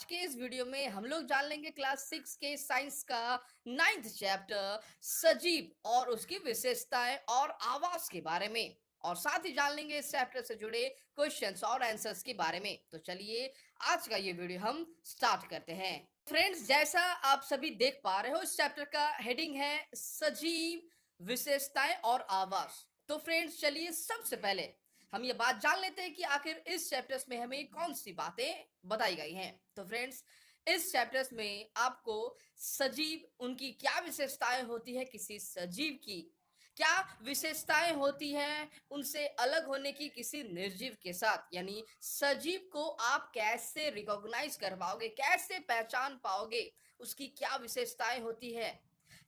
आज के इस वीडियो में हम लोग जान लेंगे क्लास 6 के साइंस का 9th चैप्टर सजीव और उसकी विशेषताएं और आवास के बारे में। और साथ ही जान लेंगे इस चैप्टर से जुड़े क्वेश्चंस और आंसर्स के बारे में। तो चलिए आज का ये वीडियो हम स्टार्ट करते हैं। फ्रेंड्स, जैसा आप सभी देख पा रहे हो, इस चैप्टर का हेडिंग है सजीव, विशेषताएं और आवास। तो फ्रेंड्स, चलिए सबसे पहले हम ये बात जान लेते हैं कि आखिर इस चैप्टर्स में हमें कौन सी बातें बताई गई हैं। तो फ्रेंड्स, इस चैप्टर्स में आपको सजीव, उनकी क्या विशेषताएं होती है, किसी सजीव की क्या विशेषताएं होती हैं उनसे अलग होने की किसी निर्जीव के साथ, यानी सजीव को आप कैसे रिकॉग्नाइज कर पाओगे, कैसे पहचान पाओगे, उसकी क्या विशेषताएं होती है,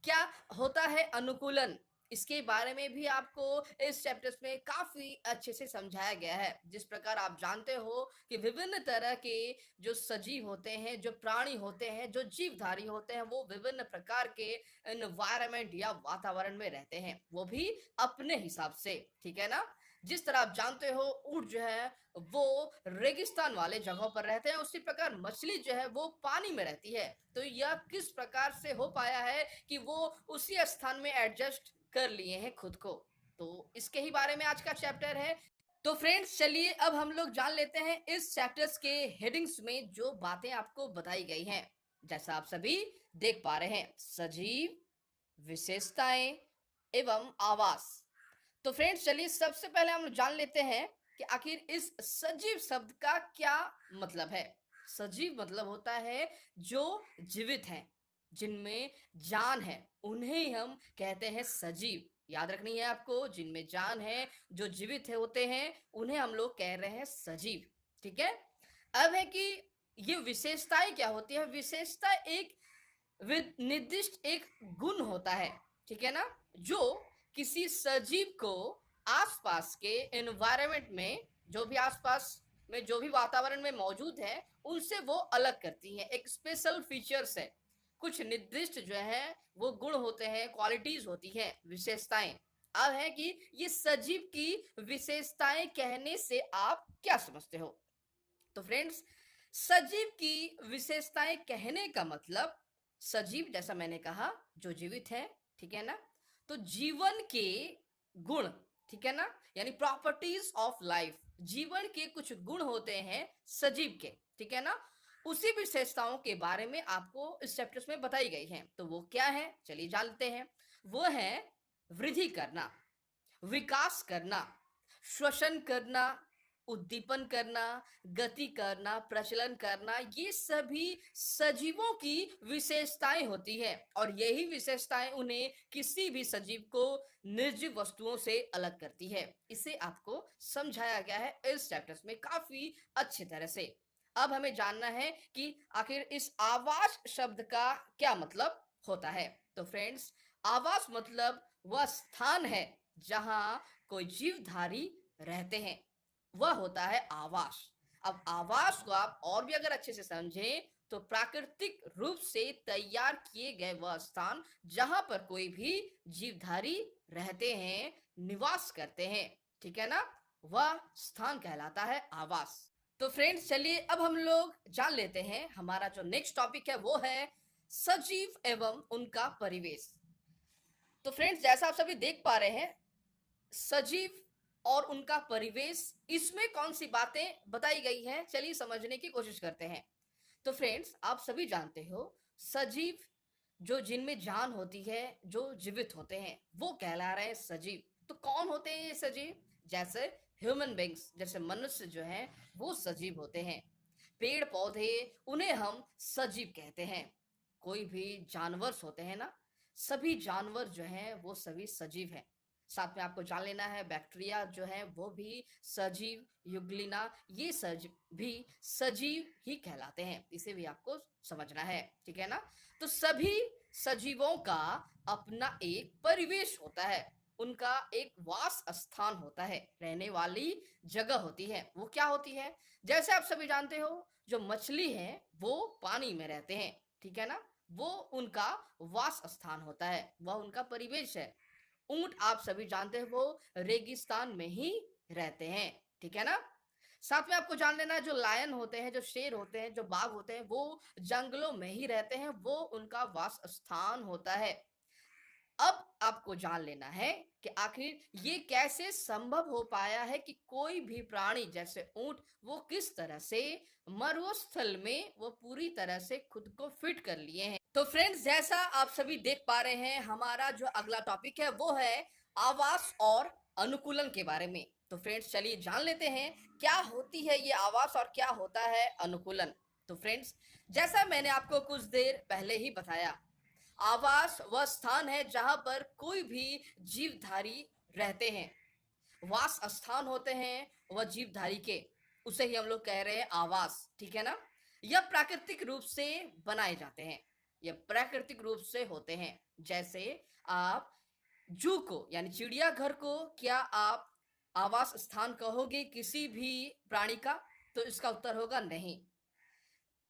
क्या होता है अनुकूलन, इसके बारे में भी आपको इस चैप्टर्स में काफी अच्छे से समझाया गया है। जिस प्रकार आप जानते हो कि विभिन्न तरह के जो सजीव होते हैं, जो प्राणी होते हैं, जो जीवधारी होते हैं, वो विभिन्न प्रकार के एनवायरनमेंट या वातावरण में रहते हैं, वो भी अपने हिसाब से, ठीक है ना। जिस तरह आप जानते हो ऊंट जो है वो रेगिस्तान वाले जगहों पर रहते हैं, उसी प्रकार मछली जो है वो पानी में रहती है। तो यह किस प्रकार से हो पाया है कि वो उसी स्थान में एडजस्ट कर लिए हैं खुद को, तो इसके ही बारे में आज का चैप्टर है। तो फ्रेंड्स, चलिए अब हम लोग जान लेते हैं इस चैप्टर्स के हेडिंग्स में जो बातें आपको बताई गई हैं। जैसा आप सभी देख पा रहे हैं, सजीव, विशेषताएं एवं आवास। तो फ्रेंड्स, चलिए सबसे पहले हम जान लेते हैं कि आखिर इस सजीव शब्द का क्या मतलब है। सजीव मतलब होता है जो जीवित हैं, जिनमें जान है, उन्हें हम कहते हैं सजीव। याद रखनी है आपको, जिनमें जान है, जो जीवित है होते हैं, उन्हें हम लोग कह रहे हैं सजीव, ठीक है। अब है कि ये विशेषताएं क्या होती है। विशेषता एक निर्दिष्ट एक गुण होता है, ठीक है ना, जो किसी सजीव को आसपास के एनवायरनमेंट में, जो भी आसपास में जो भी वातावरण में मौजूद है, उनसे वो अलग करती है। एक स्पेशल फीचर्स है, कुछ निर्दिष्ट जो है वो गुण होते हैं, क्वालिटीज होती हैं, विशेषताएं। अब है कि ये सजीव की विशेषताएं कहने से आप क्या समझते हो। तो फ्रेंड्स, सजीव की विशेषताएं कहने का मतलब, सजीव जैसा मैंने कहा जो जीवित है, ठीक है ना, तो जीवन के गुण, ठीक है ना, यानी प्रॉपर्टीज ऑफ लाइफ, जीवन के कुछ गुण होते हैं सजीव के, ठीक है ना, उसी विशेषताओं के बारे में आपको इस चैप्टर्स में बताई गई हैं। तो वो क्या है, चलिए जानते हैं। वो है वृद्धि करना, विकास करना, श्वसन करना, उद्दीपन करना, गति करना, प्रचलन करना, ये सभी सजीवों की विशेषताएं होती है। और यही विशेषताएं उन्हें किसी भी सजीव को निर्जीव वस्तुओं से अलग करती है। इसे आपको समझाया गया है इस चैप्टर्स में काफी अच्छी तरह से। अब हमें जानना है कि आखिर इस आवास शब्द का क्या मतलब होता है। तो फ्रेंड्स, आवास मतलब वह स्थान है जहां कोई जीवधारी रहते हैं, वह होता है आवास। अब आवास को आप और भी अगर अच्छे से समझें तो प्राकृतिक रूप से तैयार किए गए वह स्थान जहां पर कोई भी जीवधारी रहते हैं, निवास करते हैं, ठीक है ना, वह स्थान कहलाता है आवास। तो फ्रेंड्स, चलिए अब हम लोग जान लेते हैं, हमारा जो नेक्स्ट टॉपिक है वो है सजीव एवं उनका परिवेश। तो फ्रेंड्स, जैसा आप सभी देख पा रहे हैं, सजीव और उनका परिवेश, इसमें कौन सी बातें बताई गई हैं, चलिए समझने की कोशिश करते हैं। तो फ्रेंड्स, आप सभी जानते हो सजीव, जो जिनमें जान होती है, जो जीवित होते हैं, वो कहला रहे हैं सजीव। तो कौन होते हैं ये सजीव। जैसे ह्यूमन बींग्स, जैसे मनुष्य जो है वो सजीव होते हैं। पेड़ पौधे, उन्हें हम सजीव कहते हैं। कोई भी जानवर होते हैं ना, सभी जानवर जो हैं वो सभी सजीव हैं। साथ में आपको जान लेना है, बैक्टीरिया जो है वो भी सजीव, युग्लिना, ये भी सजीव ही कहलाते हैं। इसे भी आपको समझना है, ठीक है ना। तो सभी सजीवों का अपना एक परिवेश होता है, उनका एक वास स्थान होता है, रहने वाली जगह होती है। वो क्या होती है, जैसे आप सभी जानते हो, जो मछली है वो पानी में रहते हैं, ठीक है ना, वो उनका वास स्थान होता है, वह उनका परिवेश है। ऊंट आप सभी जानते हो वो रेगिस्तान में ही रहते हैं, ठीक है ना। साथ में आपको जान लेना है जो लायन होते हैं, जो शेर होते हैं, जो बाघ होते हैं, वो जंगलों में ही रहते हैं, वो उनका वास स्थान होता है। अब आपको जान लेना है कि आखिर ये कैसे संभव हो पाया है कि कोई भी प्राणी जैसे ऊंट वो किस तरह से मरुस्थल में वो पूरी तरह से खुद को फिट कर लिए हैं। तो फ्रेंड्स, जैसा आप सभी देख पा रहे हैं, हमारा जो अगला टॉपिक है वो है आवास और अनुकूलन के बारे में। तो फ्रेंड्स, चलिए जान लेते हैं क्या होती है ये आवास और क्या होता है अनुकूलन। तो फ्रेंड्स, जैसा मैंने आपको कुछ देर पहले ही बताया, आवास वह स्थान है जहां पर कोई भी जीवधारी रहते हैं। वास स्थान होते हैं वह जीवधारी के, उसे ही हम लोग कह रहे हैं आवास, ठीक है ना। यह प्राकृतिक रूप से बनाए जाते हैं, यह प्राकृतिक रूप से होते हैं। जैसे आप जू को यानी चिड़ियाघर को क्या आप आवास स्थान कहोगे किसी भी प्राणी का? तो इसका उत्तर होगा नहीं।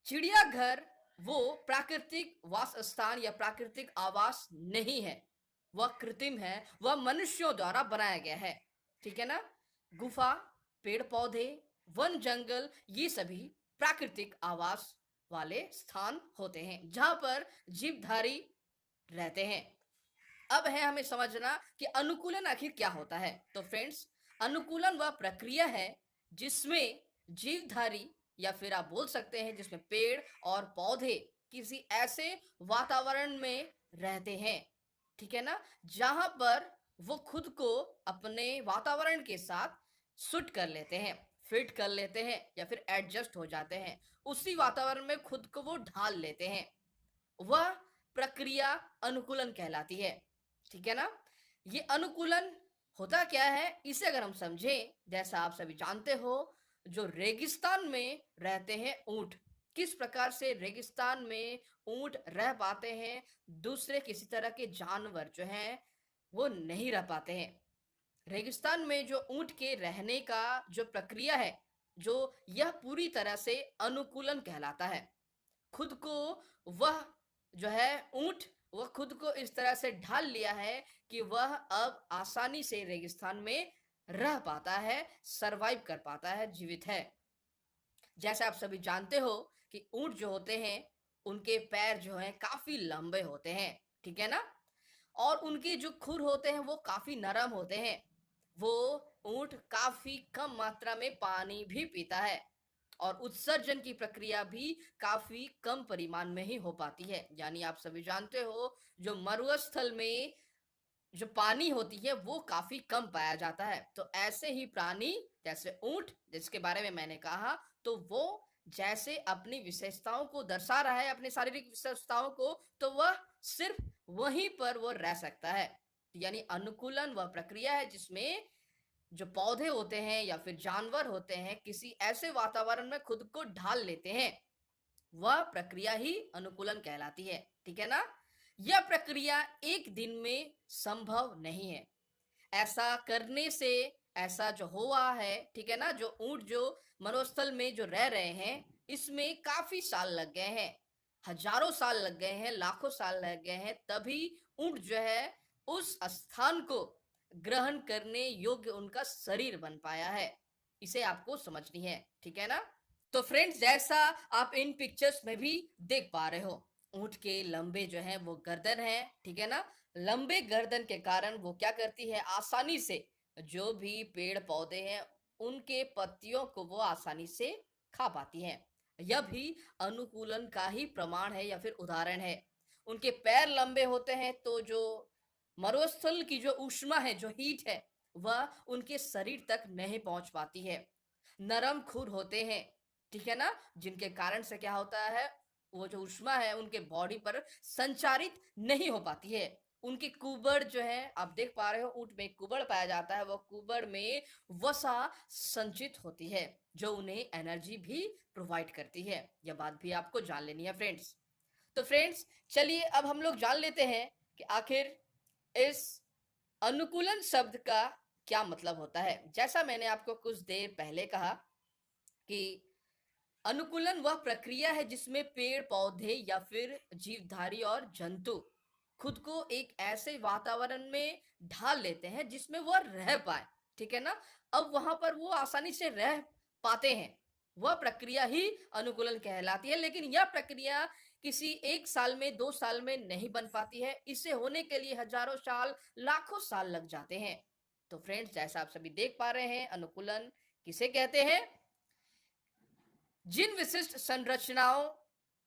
चिड़ियाघर वो प्राकृतिक वास स्थान या प्राकृतिक आवास नहीं है, वह कृत्रिम है, वह मनुष्यों द्वारा बनाया गया है, ठीक है ना। गुफा, पेड़ पौधे, वन जंगल, ये सभी प्राकृतिक आवास वाले स्थान होते हैं जहां पर जीवधारी रहते हैं। अब है हमें समझना कि अनुकूलन आखिर क्या होता है। तो फ्रेंड्स, अनुकूलन वह प्रक्रिया है जिसमें जीवधारी या फिर आप बोल सकते हैं जिसमें पेड़ और पौधे किसी ऐसे वातावरण में रहते हैं, ठीक है ना, जहां पर वो खुद को अपने वातावरण के साथ सुट कर लेते हैं, फिट कर लेते हैं या फिर एडजस्ट हो जाते हैं, उसी वातावरण में खुद को वो ढाल लेते हैं। वह प्रक्रिया अनुकूलन कहलाती है, ठीक है ना। ये अनुकूलन होता क्या है इसे अगर हम समझें, जैसा आप सभी जानते हो, जो रेगिस्तान में रहते हैं ऊंट, किस प्रकार से रेगिस्तान में ऊंट रह पाते हैं, दूसरे किसी तरह के जानवर जो हैं वो नहीं रह पाते हैं। रेगिस्तान में जो ऊंट के रहने का जो प्रक्रिया है, जो यह पूरी तरह से अनुकूलन कहलाता है। खुद को वह जो है ऊंट, वह खुद को इस तरह से ढाल लिया है कि वह अब आसानी से रेगिस्तान में रह पाता है, सरवाइव कर पाता है, जीवित है। जैसे आप सभी जानते हो कि ऊंट जो होते हैं उनके पैर जो हैं काफी लंबे होते हैं, ठीक है ना, और उनके जो खुर होते हैं वो काफी नरम होते हैं। वो ऊंट काफी कम मात्रा में पानी भी पीता है और उत्सर्जन की प्रक्रिया भी काफी कम परिमाण में ही हो पाती है। यानी आप सभी जानते हो जो मरुस्थल में जो पानी होती है वो काफी कम पाया जाता है। तो ऐसे ही प्राणी जैसे ऊंट, जिसके बारे में मैंने कहा, तो वो जैसे अपनी विशेषताओं को दर्शा रहा है, अपनी शारीरिक विशेषताओं को, तो वह सिर्फ वहीं पर वो रह सकता है। यानी अनुकूलन वह प्रक्रिया है जिसमें जो पौधे होते हैं या फिर जानवर होते हैं किसी ऐसे वातावरण में खुद को ढाल लेते हैं, वह प्रक्रिया ही अनुकूलन कहलाती है, ठीक है ना। यह प्रक्रिया एक दिन में संभव नहीं है। ऐसा करने से, ऐसा जो हुआ है, ठीक है ना, जो ऊंट जो मरुस्थल में जो रह रहे हैं इसमें काफी साल लग गए हैं, हजारों साल लग गए हैं, लाखों साल लग गए हैं, तभी ऊंट जो है उस स्थान को ग्रहण करने योग्य उनका शरीर बन पाया है। इसे आपको समझनी है, ठीक है ना। तो फ्रेंड्स, जैसा आप इन पिक्चर्स में भी देख पा रहे हो, ऊंट के लंबे जो है वो गर्दन है, ठीक है ना। लंबे गर्दन के कारण वो क्या करती है, आसानी से जो भी पेड़ पौधे हैं उनके पत्तियों को वो आसानी से खा पाती है। यह भी अनुकूलन का ही प्रमाण है या फिर उदाहरण है। उनके पैर लंबे होते हैं तो जो मरुस्थल की जो ऊष्मा है, जो हीट है, वह उनके शरीर तक नहीं पहुंच पाती है। नरम खुर होते हैं, ठीक है ना, जिनके कारण से क्या होता है, वो जो ऊष्मा है उनके बॉडी पर संचारित नहीं हो पाती है। उनके कुबड़ जो है आप देख पा रहे हो, ऊंट में कुबड़ पाया जाता है, वो कुबड़ में वसा संचित होती है जो उन्हें एनर्जी भी प्रोवाइड करती है। यह बात भी आपको जान लेनी है फ्रेंड्स। तो फ्रेंड्स, चलिए अब हम लोग जान लेते हैं कि आखिर इस अनुकूलन शब्द का क्या मतलब होता है। जैसा मैंने आपको कुछ देर पहले कहा कि अनुकूलन वह प्रक्रिया है जिसमें पेड़ पौधे या फिर जीवधारी और जंतु खुद को एक ऐसे वातावरण में ढाल लेते हैं जिसमें वह रह पाए, ठीक है ना। अब वहां पर वो आसानी से रह पाते हैं, वह प्रक्रिया ही अनुकूलन कहलाती है। लेकिन यह प्रक्रिया किसी 1 साल में, 2 साल में नहीं बन पाती है। इसे होने के लिए हजारों साल, लाखों साल लग जाते हैं। तो फ्रेंड्स, जैसा आप सभी देख पा रहे हैं, अनुकूलन किसे कहते हैं? जिन विशिष्ट संरचनाओं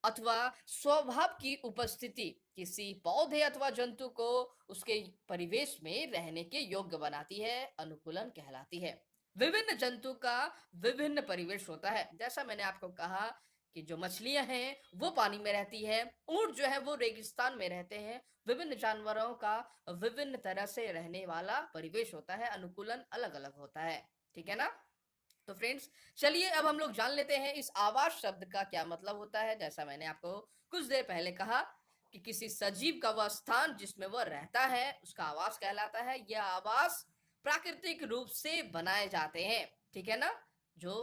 अथवा स्वभाव की उपस्थिति किसी पौधे अथवा जंतु को उसके परिवेश में रहने के योग्य बनाती है, अनुकूलन कहलाती है। विभिन्न जंतु का विभिन्न परिवेश होता है। जैसा मैंने आपको कहा कि जो मछलियां हैं वो पानी में रहती है, ऊंट जो है वो रेगिस्तान में रहते हैं। विभिन्न जानवरों का विभिन्न तरह से रहने वाला परिवेश होता है, अनुकूलन अलग अलग होता है। ठीक है ना? तो फ्रेंड्स, चलिए अब हम लोग जान लेते हैं इस आवास शब्द का क्या मतलब होता है। जैसा मैंने आपको कुछ देर पहले कहा कि किसी सजीव का वह स्थान जिसमें वह रहता है उसका आवास कहलाता है। यह आवास प्राकृतिक रूप से बनाए जाते हैं। ठीक है ना? जो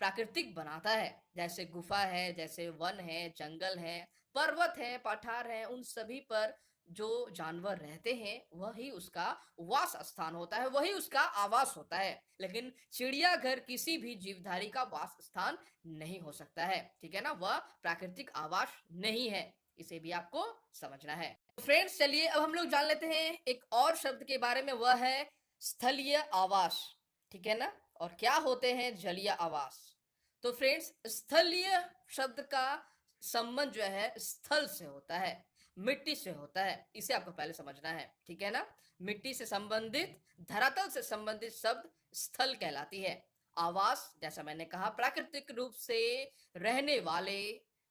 प्राकृतिक बनाता है, जैसे गुफा है, जैसे वन है, जंगल है, पर्वत है, पठार है, उन सभी पर जो जानवर रहते हैं वही उसका वास स्थान होता है, वही उसका आवास होता है। लेकिन चिड़ियाघर किसी भी जीवधारी का वास स्थान नहीं हो सकता है। ठीक है ना? वह प्राकृतिक आवास नहीं है, इसे भी आपको समझना है। फ्रेंड्स, चलिए अब हम लोग जान लेते हैं एक और शब्द के बारे में, वह है स्थलीय आवास। ठीक है ना? और क्या होते हैं जलीय आवास? तो फ्रेंड्स, स्थलीय शब्द का संबंध जो है स्थल से होता है, मिट्टी से होता है। इसे आपको पहले समझना है। ठीक है ना? मिट्टी से संबंधित, धरातल से संबंधित शब्द स्थल कहलाती है। आवास, जैसा मैंने कहा, प्राकृतिक रूप से रहने वाले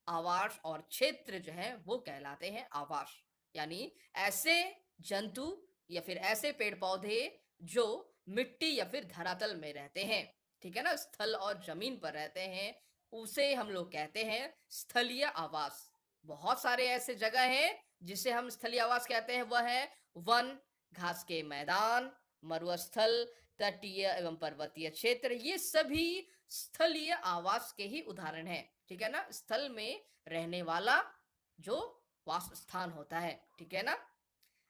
आवास और क्षेत्र जो है वो कहलाते हैं आवास। यानी ऐसे जंतु या फिर ऐसे पेड़ पौधे जो मिट्टी या फिर धरातल में रहते हैं। ठीक है ना? स्थल और जमीन पर रहते हैं, उसे हम लोग कहते हैं स्थलीय आवास। बहुत सारे ऐसे जगह हैं जिसे हम स्थलीय आवास कहते हैं। वह है वन, घास के मैदान, मरुस्थल, तटीय एवं पर्वतीय क्षेत्र। ये सभी स्थलीय आवास के ही उदाहरण हैं। ठीक है ना? स्थल में रहने वाला जो वास स्थान होता है। ठीक है ना?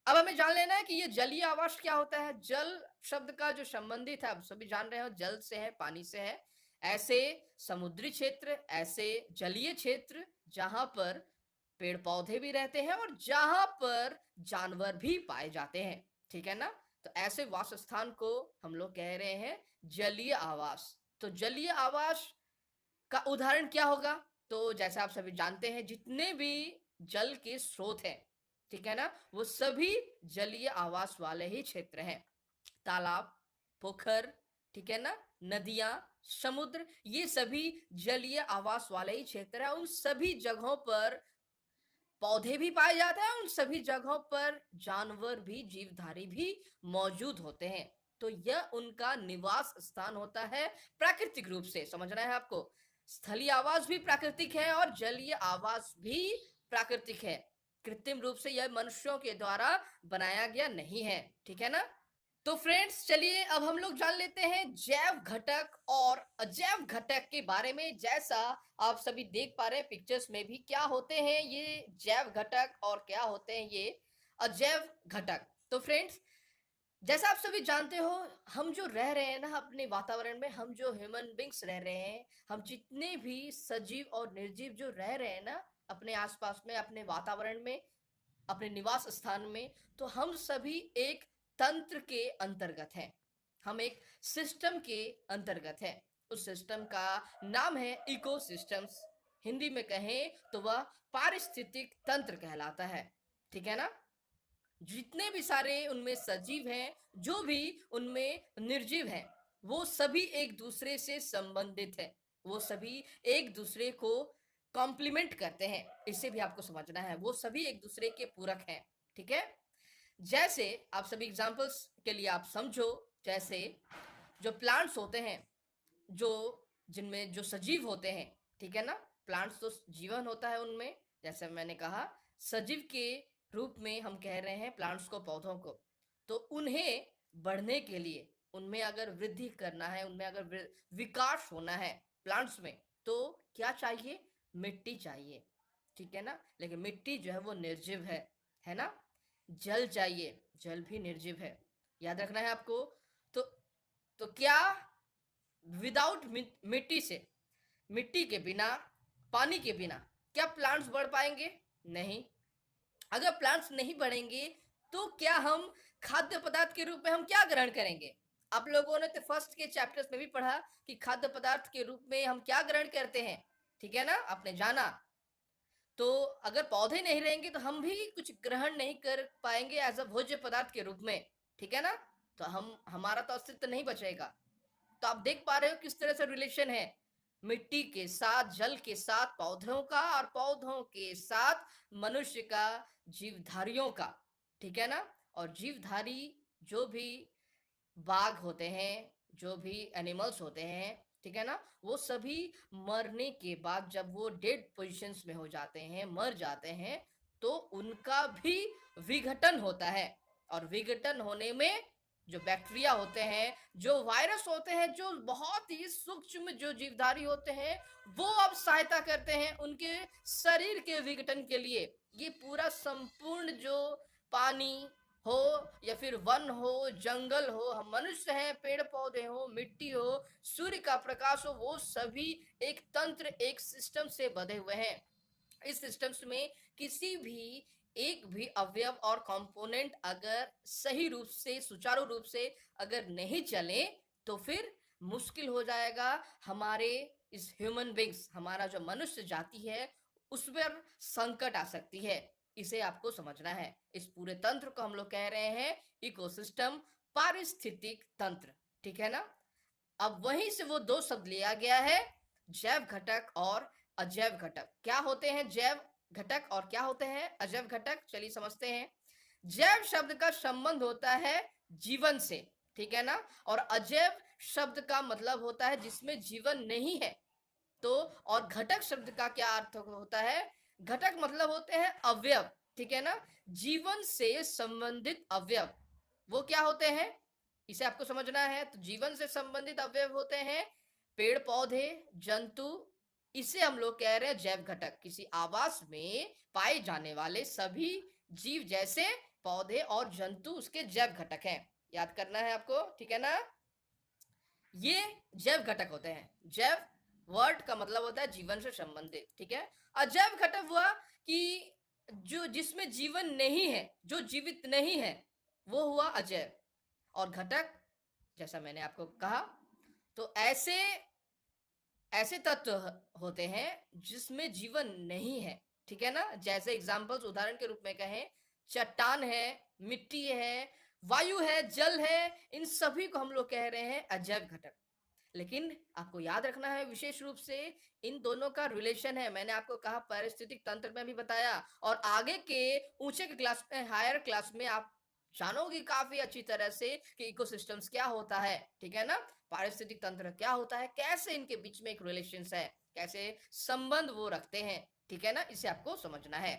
अब हमें जान लेना है कि ये जलीय आवास क्या होता है। जल शब्द का जो संबंधित है, आप सभी जान रहे हो, जल से है, पानी से है। ऐसे समुद्री क्षेत्र, ऐसे जलीय क्षेत्र जहां पर पेड़ पौधे भी रहते हैं और जहां पर जानवर भी पाए जाते हैं। ठीक है ना? तो ऐसे वास स्थान को हम लोग कह रहे हैं जलीय आवास। तो जलीय आवास का उदाहरण क्या होगा? तो जैसा आप सभी जानते हैं, जितने भी जल के स्रोत हैं, ठीक है ना, वो सभी जलीय आवास वाले ही क्षेत्र हैं। तालाब, पोखर, ठीक है ना, नदियां, समुद्र, ये सभी जलीय आवास वाले ही क्षेत्र है। उन सभी जगहों पर पौधे भी पाए जाते हैं, उन सभी जगहों पर जानवर भी, जीवधारी भी मौजूद होते हैं। तो यह उनका निवास स्थान होता है प्राकृतिक रूप से। समझना है आपको, स्थलीय आवास भी प्राकृतिक है और जलीय आवास भी प्राकृतिक है। कृत्रिम रूप से यह मनुष्यों के द्वारा बनाया गया नहीं है। ठीक है ना? तो फ्रेंड्स, चलिए अब हम लोग जान लेते हैं जैव घटक और अजैव घटक के बारे में। जैसा आप सभी देख पा रहे हैं पिक्चर्स में भी, क्या होते हैं ये जैव घटक और क्या होते हैं ये अजैव घटक। तो फ्रेंड्स, जैसा आप सभी जानते हो, हम जो रह रहे हैं ना अपने वातावरण में, हम जो ह्यूमन बींग्स रह रहे हैं, हम जितने भी सजीव और निर्जीव जो रह रहे हैं ना अपने आसपास में, अपने वातावरण में, अपने निवास स्थान में, तो हम सभी एक तंत्र के अंतर्गत हैं। हम एक सिस्टम के अंतर्गत हैं। उस सिस्टम का नाम है इकोसिस्टम्स। हिंदी में कहें तो वह पारिस्थितिक तंत्र कहलाता है। ठीक है ना? जितने भी सारे उनमें सजीव हैं, जो भी उनमें निर्जीव हैं, वो सभी एक दूसरे से संबंधित हैं। वो सभी एक दूसरे को कॉम्प्लीमेंट करते हैं। इसे भी आपको समझना है, वो सभी एक दूसरे के पूरक हैं। ठीक है? जैसे आप सभी एग्जांपल्स के लिए आप समझो, जैसे जो प्लांट्स होते हैं, जो जिनमें जो सजीव होते हैं, ठीक है ना, प्लांट्स तो जीवन होता है उनमें। जैसे मैंने कहा, सजीव के रूप में हम कह रहे हैं प्लांट्स को, पौधों को। तो उन्हें बढ़ने के लिए, उनमें अगर वृद्धि करना है, उनमें अगर विकास होना है प्लांट्स में, तो क्या चाहिए? मिट्टी चाहिए। ठीक है ना? लेकिन मिट्टी जो है वो निर्जीव है ना? जल चाहिए, जल भी निर्जीव है, याद रखना है आपको। तो तो क्या विदाउट मिट्टी से, मिट्टी के बिना, पानी के बिना क्या प्लांट्स बढ़ पाएंगे? नहीं। अगर प्लांट्स नहीं बढ़ेंगे तो क्या हम खाद्य पदार्थ के रूप में हम क्या ग्रहण करेंगे? आप लोगों ने तो फर्स्ट के चैप्टर्स में भी पढ़ा कि खाद्य पदार्थ के रूप में हम क्या ग्रहण करते हैं, ठीक है ना? आपने जाना। तो अगर पौधे नहीं रहेंगे तो हम भी कुछ ग्रहण नहीं कर पाएंगे एज अ भोज्य पदार्थ के रूप में, ठीक है ना? तो हम हमारा तो अस्तित्व नहीं बचेगा। तो आप देख पा रहे हो किस तरह से रिलेशन है मिट्टी के साथ, जल के साथ पौधों का, और पौधों के साथ मनुष्य का, जीवधारियों का, ठीक है ना? और जीवधारी जो भी बाघ होते हैं, जो भी एनिमल्स होते हैं, ठीक है ना? वो सभी मरने के बाद जब वो डेड पोजीशंस में हो जाते हैं, मर जाते हैं, तो उनका भी विघटन होता है। और विघटन होने में जो बैक्टीरिया होते हैं, जो वायरस होते हैं, जो बहुत ही सूक्ष्म जो जीवधारी होते हैं, वो अब सहायता करते हैं उनके शरीर के विघटन के लिए। ये पूरा संपूर्ण जो पानी हो या फिर वन हो, जंगल हो, हम मनुष्य हैं, पेड़ पौधे हो, मिट्टी हो, सूर्य का प्रकाश हो, वो सभी एक तंत्र, एक सिस्टम से बंधे हुए हैं। इस सिस्टम्स में किसी भी एक भी अवयव और कंपोनेंट अगर सही रूप से, सुचारू रूप से अगर नहीं चले, तो फिर मुश्किल हो जाएगा हमारे इस ह्यूमन बींग्स, हमारा जो मनुष्य जाति है, उस पर संकट आ सकती है। इसे आपको समझना है। इस पूरे तंत्र को हम लोग कह रहे हैं इकोसिस्टम, पारिस्थितिक तंत्र, ठीक है ना? अब वहीं से वो दो शब्द लिया गया है, जैव घटक और अजैव घटक। क्या होते हैं जैव घटक और क्या होते हैं अजैव घटक? चलिए समझते हैं। जैव शब्द का संबंध होता है जीवन से, ठीक है ना? और अजैव शब्द का मतलब होता है जिसमें जीवन नहीं है। तो और घटक शब्द का क्या अर्थ होता है? घटक मतलब होते हैं अवयव, ठीक है ना? जीवन से संबंधित अवयव वो क्या होते हैं, इसे आपको समझना है। तो जीवन से संबंधित अवयव होते हैं पेड़ पौधे, जंतु। इसे हम लोग कह रहे हैं जैव घटक। किसी आवास में पाए जाने वाले सभी जीव जैसे पौधे और जंतु उसके जैव घटक हैं। याद करना है आपको, ठीक है ना? ये जैव घटक होते हैं। जैव वर्ड का मतलब होता है जीवन से संबंधित, ठीक है? अजैव घटक हुआ कि जो जिसमें जीवन नहीं है, जो जीवित नहीं है, वो हुआ अजैव। और घटक, जैसा मैंने आपको कहा, तो ऐसे ऐसे तत्व होते हैं जिसमें जीवन नहीं है, ठीक है ना? जैसे एग्जांपल्स, उदाहरण के रूप में कहें, चट्टान है, मिट्टी है, वायु है, जल है, इन सभी को हम लोग कह रहे हैं अजैव घटक। लेकिन आपको याद रखना है विशेष रूप से इन दोनों का रिलेशन है। मैंने आपको कहा पारिस्थितिक तंत्र में भी बताया, और आगे के ऊंचे के क्लास में, हायर क्लास में आप जानोगे काफी अच्छी तरह से कि इकोसिस्टम्स क्या होता है, ठीक है ना? पारिस्थितिक तंत्र क्या होता है, कैसे इनके बीच में एक रिलेशन है, कैसे संबंध वो रखते हैं, ठीक है ना? इसे आपको समझना है।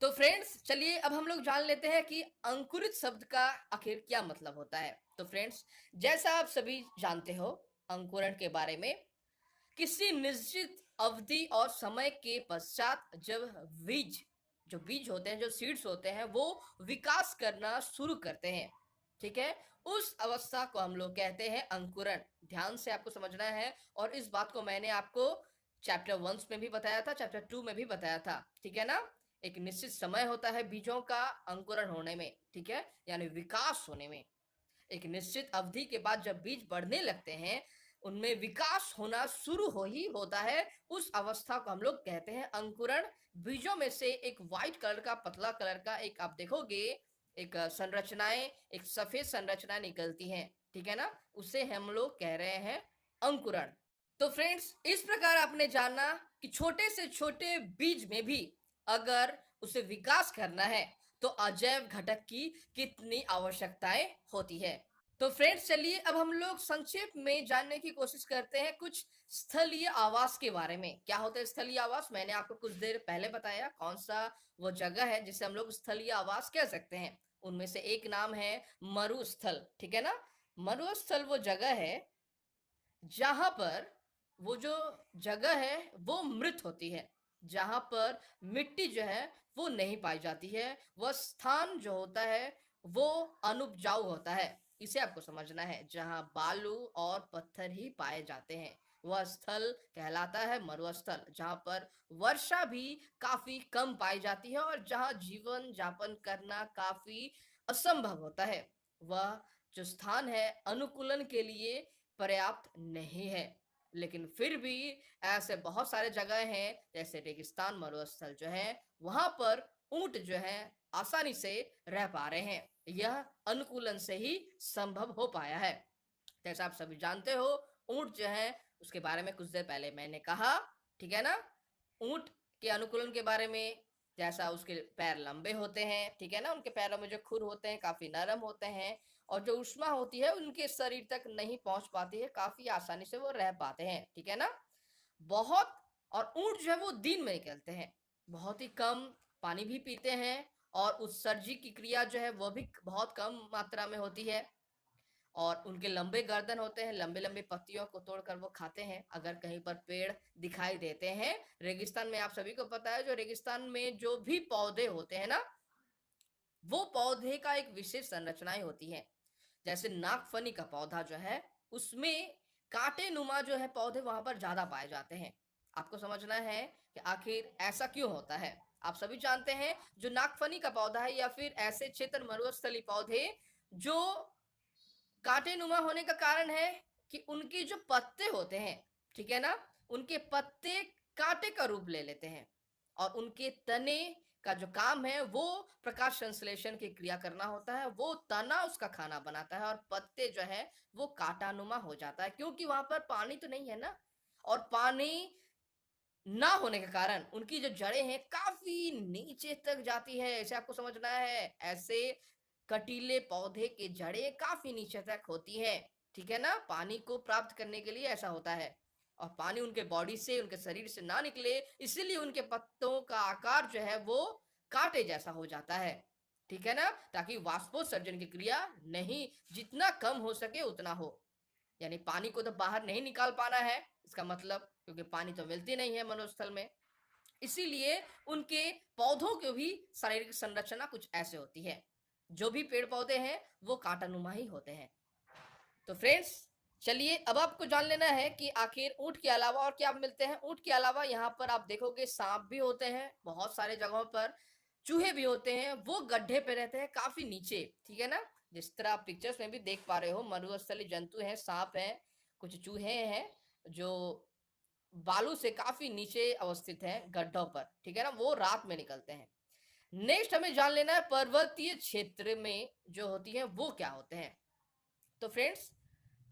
तो फ्रेंड्स चलिए अब हम लोग जान लेते हैं कि अंकुरित शब्द का आखिर क्या मतलब होता है। तो फ्रेंड्स, जैसा आप सभी जानते हो अंकुरण के बारे में, किसी निश्चित अवधि और समय के पश्चात जब बीज, जो बीज होते हैं, जो सीड्स होते हैं, वो विकास करना शुरू करते हैं, ठीक है? उस अवस्था को हम लोग कहते हैं अंकुरण। ध्यान से आपको समझना है, और इस बात को मैंने आपको चैप्टर 1 में भी बताया था, चैप्टर 2 में भी बताया था, ठीक है ना? एक निश्चित समय होता है बीजों का अंकुरण होने में, ठीक है, यानी विकास होने में। एक निश्चित अवधि के बाद जब बीज बढ़ने लगते हैं, उनमें विकास होना शुरू हो ही होता है, उस अवस्था को हम लोग कहते हैं अंकुरण। बीजों में से एक व्हाइट कलर का, पतला कलर का, एक आप देखोगे एक संरचनाएं, एक सफेद संरचना निकलती हैं, ठीक है ना? उसे हम लोग कह रहे हैं अंकुरण। तो फ्रेंड्स, इस प्रकार आपने जाना कि छोटे से छोटे बीज में भी अगर उसे विकास करना है तो अजैव घटक की कितनी आवश्यकताएं होती है। तो फ्रेंड्स चलिए अब हम लोग संक्षेप में जानने की कोशिश करते हैं कुछ स्थलीय आवास के बारे में। क्या होता है स्थलीय आवास? मैंने आपको कुछ देर पहले बताया कौन सा वो जगह है जिसे हम लोग स्थलीय आवास कह सकते हैं। उनमें से एक नाम है मरुस्थल, ठीक है ना? मरुस्थल वो जगह है जहां पर, वो जो जगह है वो मृत होती है, जहां पर मिट्टी जो है वो नहीं पाई जाती है। वह स्थान जो होता है वो अनुपजाऊ होता है। इसे आपको समझना है। जहां बालू और पत्थर ही पाए जाते हैं वह स्थल कहलाता है मरुस्थल, जहां पर वर्षा भी काफी कम पाई जाती है और जहां जीवन यापन करना काफी असंभव होता है। वह जो स्थान है अनुकूलन के लिए पर्याप्त नहीं है। लेकिन फिर भी ऐसे बहुत सारे जगह हैं जैसे रेगिस्तान मरुस्थल जो है वहां पर ऊंट जो है आसानी से रह पा रहे हैं। यह अनुकूलन से ही संभव हो पाया है। जैसा आप सभी जानते हो ऊंट जो है उसके बारे में कुछ देर पहले मैंने कहा, ठीक है ना। ऊंट के अनुकूलन के बारे में, जैसा उसके पैर लंबे होते हैं, ठीक है ना, उनके पैरों में जो खुर होते हैं काफी नरम होते हैं और जो ऊष्मा होती है उनके शरीर तक नहीं पहुंच पाती है, काफी आसानी से वो रह पाते हैं, ठीक है ना। बहुत और ऊंट जो है वो दिन में निकलते हैं, बहुत ही कम पानी भी पीते हैं और उत्सर्जी की क्रिया जो है वो भी बहुत कम मात्रा में होती है। और उनके लंबे गर्दन होते हैं, लंबे लंबे पत्तियों को तोड़कर वो खाते हैं अगर कहीं पर पेड़ दिखाई देते हैं। रेगिस्तान में आप सभी को पता है जो रेगिस्तान में जो भी पौधे होते हैं ना वो पौधे का एक विशेष संरचनाएं होती है। जैसे नागफनी का पौधा जो है उसमें कांटे नुमा जो है पौधे वहां पर ज्यादा पाए जाते हैं। आपको समझना है कि आखिर ऐसा क्यों होता है। आप सभी जानते हैं जो नागफनी का पौधा है या फिर ऐसे क्षेत्र मरुस्थलीय पौधे जो कांटे नुमा होने का कारण है कि उनके जो पत्ते होते हैं, ठीक है ना, उनके पत्ते कांटे का रूप ले लेते हैं और उनके तने का जो काम है वो प्रकाश संश्लेषण की क्रिया करना होता है। वो तना उसका खाना बनाता है और पत्ते जो है वो कांटानुमा हो जाता है क्योंकि वहां पर पानी तो नहीं है ना। और पानी ना होने के कारण उनकी जो जड़ें हैं काफी नीचे तक जाती है। ऐसे आपको समझना है, ऐसे कटीले पौधे की जड़ें काफी नीचे तक होती है, ठीक है ना, पानी को प्राप्त करने के लिए ऐसा होता है। और पानी उनके बॉडी से उनके शरीर से ना निकले इसीलिए उनके पत्तों का आकार जो है वो कांटे जैसा हो जाता है, ठीक है ना, ताकि वाष्पोत्सर्जन की क्रिया नहीं जितना कम हो सके उतना हो। यानी पानी को तो बाहर नहीं निकाल पाना है इसका मतलब, क्योंकि पानी तो मिलती नहीं है मरुस्थल में। इसीलिए उनके पौधों की भी शारीरिक संरचना कुछ ऐसे होती है। जो भी पेड़ पौधे हैं वो कांटानुमा ही होते हैं। तो फ्रेंड्स चलिए अब आपको जान लेना है कि आखिर ऊंट के अलावा और क्या मिलते हैं। ऊंट के अलावा यहाँ पर आप देखोगे सांप भी होते हैं बहुत सारे जगहों पर, चूहे भी होते हैं, वो गड्ढे पे रहते हैं काफी नीचे, ठीक है ना। जिस तरह आप पिक्चर्स में भी देख पा रहे हो मरुस्थलीय जंतु हैं, सांप हैं, कुछ चूहे हैं जो बालू से काफी नीचे अवस्थित हैं गड्ढों पर, ठीक है ना, वो रात में निकलते हैं। नेक्स्ट हमें जान लेना है पर्वतीय क्षेत्र में जो होती है वो क्या होते हैं। तो फ्रेंड्स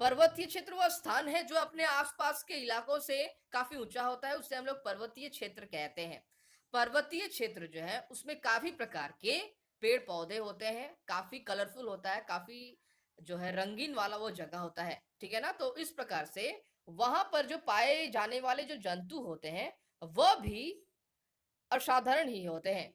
पर्वतीय क्षेत्र वह स्थान है जो अपने आसपास के इलाकों से काफी ऊंचा होता है, उसे हम लोग पर्वतीय क्षेत्र कहते हैं। पर्वतीय क्षेत्र जो है उसमें काफी प्रकार के पेड़ पौधे होते हैं, काफी कलरफुल होता है, काफी जो है रंगीन वाला वो जगह होता है, ठीक है ना। तो इस प्रकार से वहां पर जो पाए जाने वाले जो जंतु होते हैं वह भी असाधारण ही होते हैं।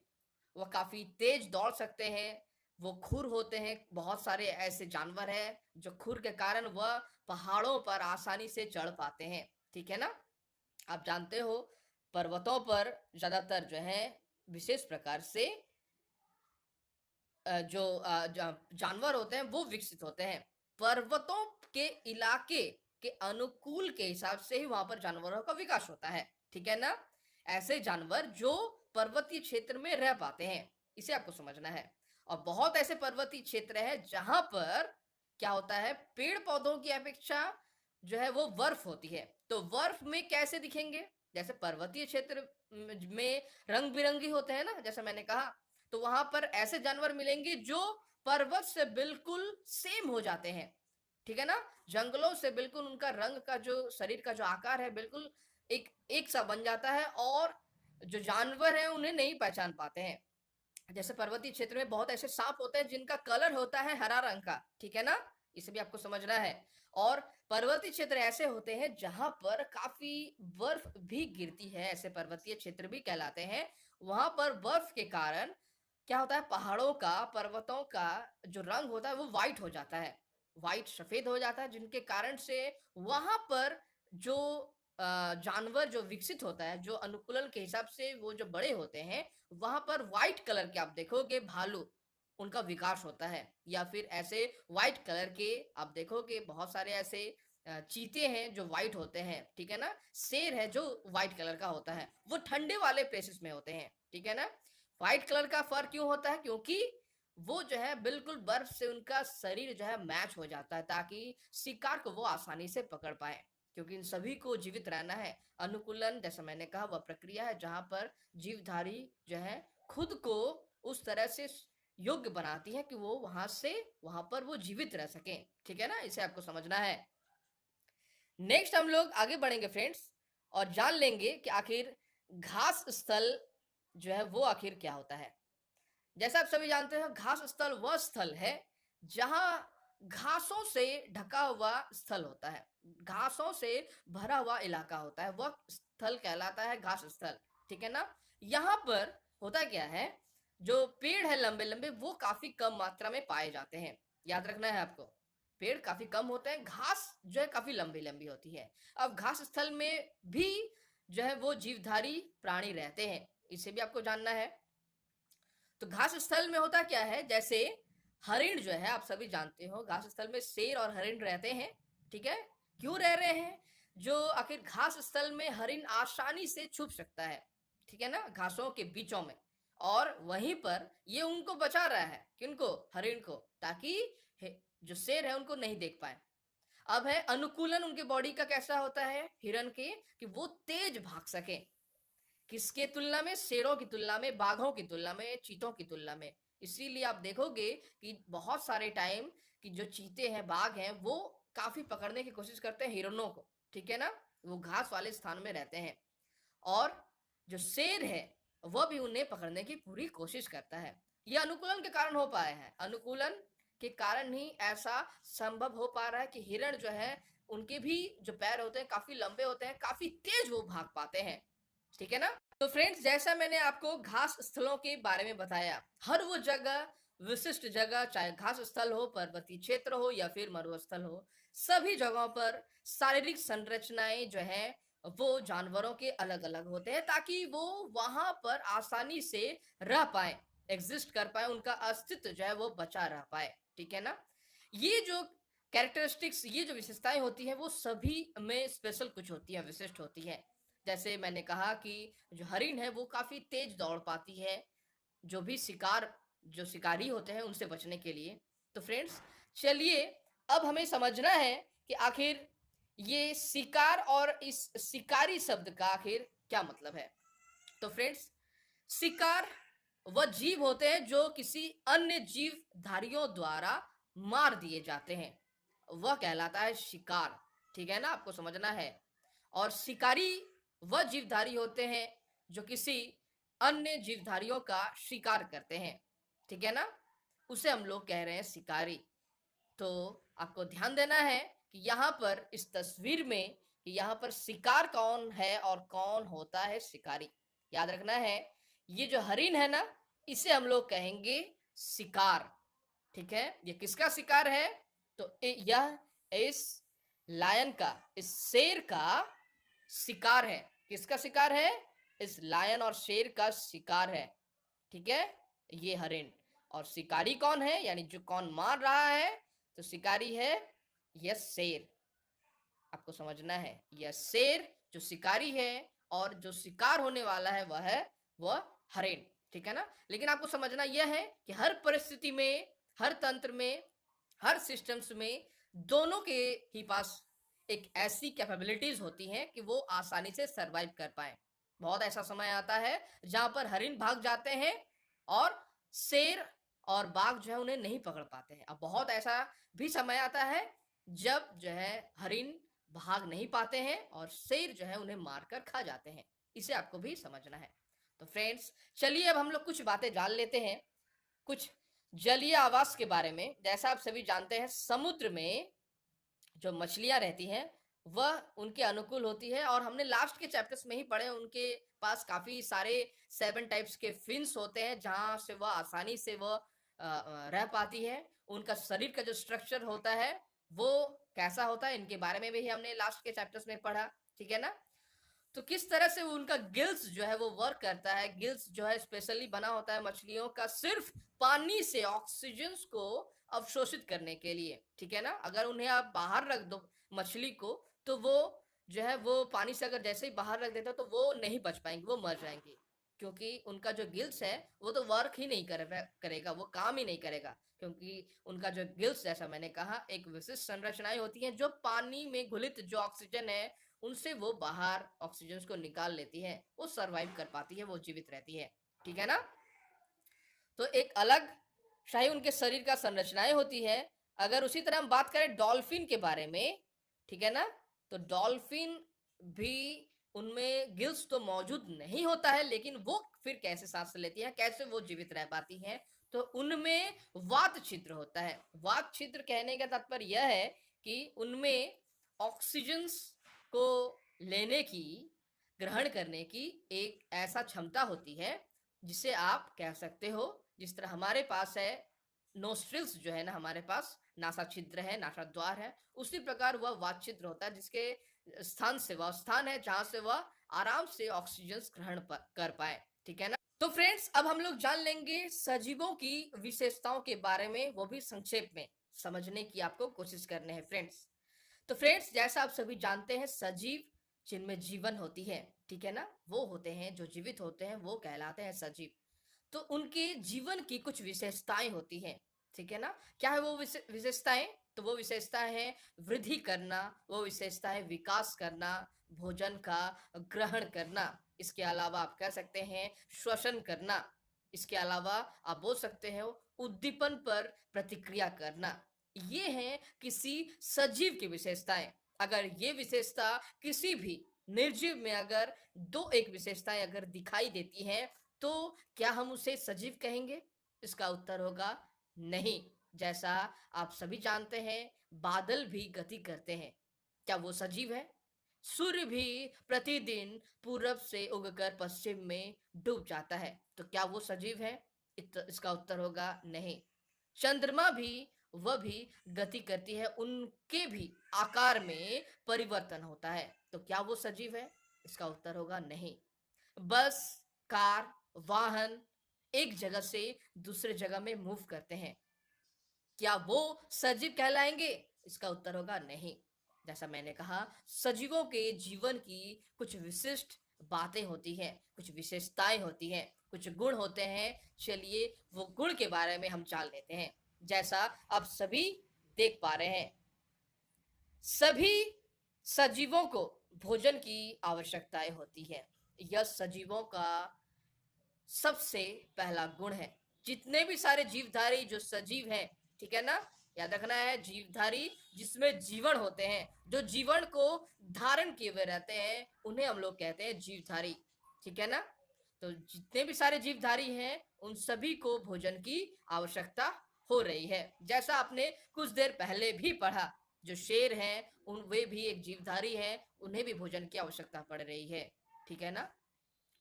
वह काफी तेज दौड़ सकते हैं, वो खुर होते हैं, बहुत सारे ऐसे जानवर हैं जो खुर के कारण वह पहाड़ों पर आसानी से चढ़ पाते हैं, ठीक है ना। आप जानते हो पर्वतों पर ज्यादातर जो है विशेष प्रकार से जो जानवर होते हैं वो विकसित होते हैं। पर्वतों के इलाके के अनुकूल के हिसाब से ही वहां पर जानवरों का विकास होता है, ठीक है ना। ऐसे जानवर जो पर्वतीय क्षेत्र में रह पाते हैं इसे आपको समझना है। और बहुत ऐसे पर्वतीय क्षेत्र है जहां पर क्या होता है पेड़ पौधों की अपेक्षा जो है वो बर्फ होती है। तो बर्फ में कैसे दिखेंगे, जैसे पर्वतीय क्षेत्र में रंग बिरंगी होते हैं ना, जैसे मैंने कहा, तो वहां पर ऐसे जानवर मिलेंगे जो पर्वत से बिल्कुल सेम हो जाते हैं, ठीक है ना। जंगलों से बिल्कुल उनका रंग का जो शरीर का जो आकार है बिल्कुल एक सा बन जाता है और जो जानवर है उन्हें नहीं पहचान पाते हैं। जैसे पर्वतीय क्षेत्र में बहुत ऐसे सांप होते हैं जिनका कलर होता है हरा रंग का, ठीक है ना, इसे भी आपको समझना है। और पर्वतीय क्षेत्र ऐसे होते हैं जहां पर काफी बर्फ भी गिरती है, ऐसे पर्वतीय क्षेत्र भी कहलाते हैं। वहां पर बर्फ के कारण क्या होता है पहाड़ों का पर्वतों का जो रंग होता है वो व्हाइट हो जाता है, व्हाइट सफेद हो जाता है, जिनके कारण से वहां पर जो जानवर जो विकसित होता है जो अनुकूलन के हिसाब से वो जो बड़े होते हैं वहां पर व्हाइट कलर के आप देखोगे भालू, उनका विकास होता है। या फिर ऐसे व्हाइट कलर के आप देखोगे बहुत सारे ऐसे चीते हैं जो व्हाइट होते हैं, ठीक है ना? शेर है जो व्हाइट कलर का होता है, वो ठंडे वाले प्लेसेस में होते हैं, ठीक है ना? व्हाइट कलर का फर क्यों होता है? क्योंकि वो जो है बिल्कुल बर्फ से उनका शरीर जो है मैच हो जाता है, ताकि शिकार को वो आसानी से पकड़ पाए। क्योंकि इन सभी को जीवित रहना है। अनुकूलन जैसा मैंने कहा वह प्रक्रिया है जहां पर जीवधारी जो है खुद को उस तरह से योग्य बनाती है कि वो वहां पर वो जीवित रह सके, ठीक है ना? इसे आपको समझना है। नेक्स्ट हम लोग आगे बढ़ेंगे फ्रेंड्स, और जान लेंगे कि आखिर घास स्थल जो है वो आखिर क्या होता है। जैसा आप सभी जानते हैं, घास स्थल वह स्थल है जहां घासों से ढका हुआ स्थल होता है, घासों से भरा हुआ इलाका होता है, वह स्थल कहलाता है घास स्थल, ठीक है ना? यहाँ पर होता क्या है, जो पेड़ है लंबे लंबे वो काफी कम मात्रा में पाए जाते हैं। याद रखना है आपको, पेड़ काफी कम होते हैं, घास जो है काफी लंबी लंबी होती है। अब घास स्थल में भी जो है वो जीवधारी प्राणी रहते हैं, इसे भी आपको जानना है। तो घास स्थल में होता क्या है, जैसे हरिण जो है आप सभी जानते हो, घास स्थल में शेर और हरिण रहते हैं, ठीक है? क्यों रह रहे हैं? जो आखिर घास स्थल में हरिण आसानी से छुप सकता है, ठीक है ना, घासों के बीचों में, और वहीं पर ये उनको बचा रहा है, किनको? हरिण को, ताकि जो शेर है उनको नहीं देख पाए। अब है अनुकूलन उनके बॉडी का कैसा होता है हिरन के, कि वो तेज भाग सके, किसके तुलना में? शेरों की तुलना में, बाघों की तुलना में, चीतों की तुलना में। इसीलिए आप देखोगे कि बहुत सारे टाइम कि जो चीते हैं, बाघ हैं, वो काफी पकड़ने की कोशिश करते हैं हिरणों को, ठीक है ना? वो घास वाले स्थान में रहते हैं, और जो शेर है वह भी उन्हें पकड़ने की पूरी कोशिश करता है। यह अनुकूलन के कारण हो पाया है, अनुकूलन के कारण ही ऐसा संभव हो पा रहा है कि हिरण जो है उनके भी जो पैर होते हैं काफी लंबे होते हैं, काफी तेज वो भाग पाते हैं, ठीक है ना? तो फ्रेंड्स, जैसा मैंने आपको घास स्थलों के बारे में बताया, हर वो जगह, विशिष्ट जगह, चाहे घास स्थल हो, पर्वतीय क्षेत्र हो या फिर मरुस्थल हो, सभी जगहों पर शारीरिक संरचनाएं जो है वो जानवरों के अलग अलग होते हैं, ताकि वो वहां पर आसानी से रह पाए, एग्जिस्ट कर पाए, उनका अस्तित्व जो है वो बचा रह पाए, ठीक है ना? ये जो कैरेक्टरिस्टिक्स, ये जो विशेषताएं होती है वो सभी में स्पेशल कुछ होती है, विशिष्ट होती है। जैसे मैंने कहा कि जो हरिण है वो काफी तेज दौड़ पाती है, जो भी जो शिकारी होते हैं उनसे बचने के लिए। तो फ्रेंड्स, चलिए अब हमें समझना है कि आखिर ये शिकार और इस शिकारी शब्द का आखिर क्या मतलब है। तो फ्रेंड्स, शिकार वह जीव होते हैं जो किसी अन्य जीवधारियों द्वारा मार दिए जाते हैं, वह कहलाता है शिकार, ठीक है ना? आपको समझना है। और शिकारी वह जीवधारी होते हैं जो किसी अन्य जीवधारियों का शिकार करते हैं, ठीक है ना? उसे हम लोग कह रहे हैं शिकारी। तो आपको ध्यान देना है कि यहाँ पर इस तस्वीर में कि यहाँ पर शिकार कौन है और कौन होता है शिकारी। याद रखना है, ये जो हरिण है ना, इसे हम लोग कहेंगे शिकार, ठीक है? ये किसका शिकार है? तो यह इस लायन का, इस शेर का शिकार है। किसका शिकार है? इस लायन और शेर का शिकार है, ठीक है? ये हरिण। और शिकारी कौन है, यानी जो कौन मार रहा है? तो शिकारी है यह शेर। आपको समझना है, यह शेर जो शिकारी है, और जो शिकार होने वाला है वह हरिण, ठीक है ना? लेकिन आपको समझना यह है कि हर परिस्थिति में, हर तंत्र में, हर सिस्टम्स में दोनों के ही पास एक ऐसी कैपेबिलिटीज होती हैं कि वो आसानी से सरवाइव कर पाए। बहुत ऐसा समय आता है जहां पर हरिण भाग जाते हैं और शेर और बाघ जो है उन्हें नहीं पकड़ पाते हैं। अब बहुत ऐसा भी समय आता है जब जो है हरिण भाग नहीं पाते हैं और शेर जो है उन्हें मारकर खा जाते हैं। इसे आपको भी समझना है। तो फ्रेंड्स, चलिए अब हम लोग कुछ बातें जान लेते हैं कुछ जलीय आवास के बारे में। जैसा आप सभी जानते हैं, समुद्र में जो मछलियां रहती हैं वह उनके अनुकूल होती है, और हमने लास्ट के चैप्टर्स में ही पढ़े, उनके पास काफी सारे 7 टाइप्स के फिन्स होते हैं जहां से वह आसानी से वह रह पाती है। उनका शरीर का जो स्ट्रक्चर होता है वो कैसा होता है, इनके बारे में भी हमने लास्ट के चैप्टर्स में पढ़ा, ठीक है ना? तो किस तरह से वो उनका गिल्स जो है वो वर्क करता है। गिल्स जो है स्पेशली बना होता है मछलियों का सिर्फ पानी से ऑक्सीजन को अवशोषित करने के लिए, ठीक है ना। अगर उन्हें आप बाहर रख दो मछली को, तो वो जो है वो पानी से अगर जैसे ही बाहर रख देता तो वो नहीं बच पाएंगे, वो मर जाएंगे, क्योंकि उनका जो गिल्स है वो तो वर्क ही नहीं करेगा, वो काम ही नहीं करेगा, क्योंकि उनका जो गिल्स, जैसा मैंने कहा, एक विशिष्ट संरचनाएं होती हैं जो पानी में घुलित जो ऑक्सीजन है उनसे वो बाहर ऑक्सीजन को निकाल लेती है, वो सरवाइव कर पाती है, वो जीवित रहती है, ठीक है ना। तो एक अलग शाही उनके शरीर का संरचनाएं होती है। अगर उसी तरह हम बात करें डॉल्फिन के बारे में, ठीक है ना, तो डॉल्फिन भी उनमें गिल्स तो मौजूद नहीं होता है, लेकिन वो फिर कैसे सांस लेती है, कैसे वो जीवित रह पाती है, तो उनमें वात छिद्र होता है। वात छिद्र कहने का तात्पर्य यह है कि उनमें ऑक्सीजन को लेने की, ग्रहण करने की एक ऐसा क्षमता होती है, जिसे आप कह सकते हो जिस तरह हमारे पास है नोस्ट्रिल्स जो है ना, हमारे पास नासा छिद्र है, नासा द्वार है, उसी प्रकार वह वात छिद्र होता है, जिसके स्थान से वह स्थान है जहां से वह आराम से ऑक्सीजन ग्रहण कर पाए, ठीक है ना। तो फ्रेंड्स, अब हम लोग जान लेंगे सजीवों की विशेषताओं के बारे में, वो भी संक्षेप में समझने की आपको कोशिश करने हैं फ्रेंड्स। तो फ्रेंड्स, जैसा आप सभी जानते हैं, सजीव जिनमें जीवन होती है, ठीक है ना, वो होते हैं जो जीवित होते हैं, वो कहलाते हैं सजीव। तो उनके जीवन की कुछ विशेषताएं होती हैं, ठीक है ना। क्या है वो विशेषताएं? तो वो विशेषताएं हैं वृद्धि करना, वो विशेषता है विकास करना, भोजन का ग्रहण करना, इसके अलावा आप कह सकते हैं श्वसन करना, इसके अलावा आप बोल सकते हो उद्दीपन पर प्रतिक्रिया करना। ये है किसी सजीव की विशेषताएं। अगर ये विशेषता किसी भी निर्जीव में अगर दो एक विशेषताएं अगर दिखाई देती हैं, तो क्या हम उसे सजीव कहेंगे? इसका उत्तर होगा नहीं। जैसा आप सभी जानते हैं, बादल भी गति करते हैं, क्या वो सजीव है? सूर्य भी प्रतिदिन पूरब से उगकर पश्चिम में डूब जाता है, तो क्या वो सजीव है? इसका उत्तर होगा नहीं। चंद्रमा भी, वह भी गति करती है, उनके भी आकार में परिवर्तन होता है, तो क्या वो सजीव है? इसका उत्तर होगा नहीं। बस, कार, वाहन एक जगह से दूसरे जगह में मूव करते हैं, क्या वो सजीव कहलाएंगे? इसका उत्तर होगा नहीं। जैसा मैंने कहा, सजीवों के जीवन की कुछ विशिष्ट बातें होती हैं, कुछ विशेषताएं होती हैं, कुछ गुण होते हैं। चलिए वो गुण के बारे में हम जान लेते हैं। जैसा आप सभी देख पा रहे हैं, सभी सजीवों को भोजन की आवश्यकताएं होती है। यह सजीवों का सबसे पहला गुण है। जितने भी सारे जीवधारी जो सजीव हैं, ठीक है ना, याद रखना है, जीवधारी जिसमें जीवन होते हैं, जो जीवन को धारण किए हुए रहते हैं, उन्हें हम लोग कहते हैं जीवधारी, ठीक है ना। तो जितने भी सारे जीवधारी हैं, उन सभी को भोजन की आवश्यकता हो रही है। जैसा आपने कुछ देर पहले भी पढ़ा, जो शेर हैं उन वे भी एक जीवधारी हैं, उन्हें भी भोजन की आवश्यकता पड़ रही है, ठीक है ना,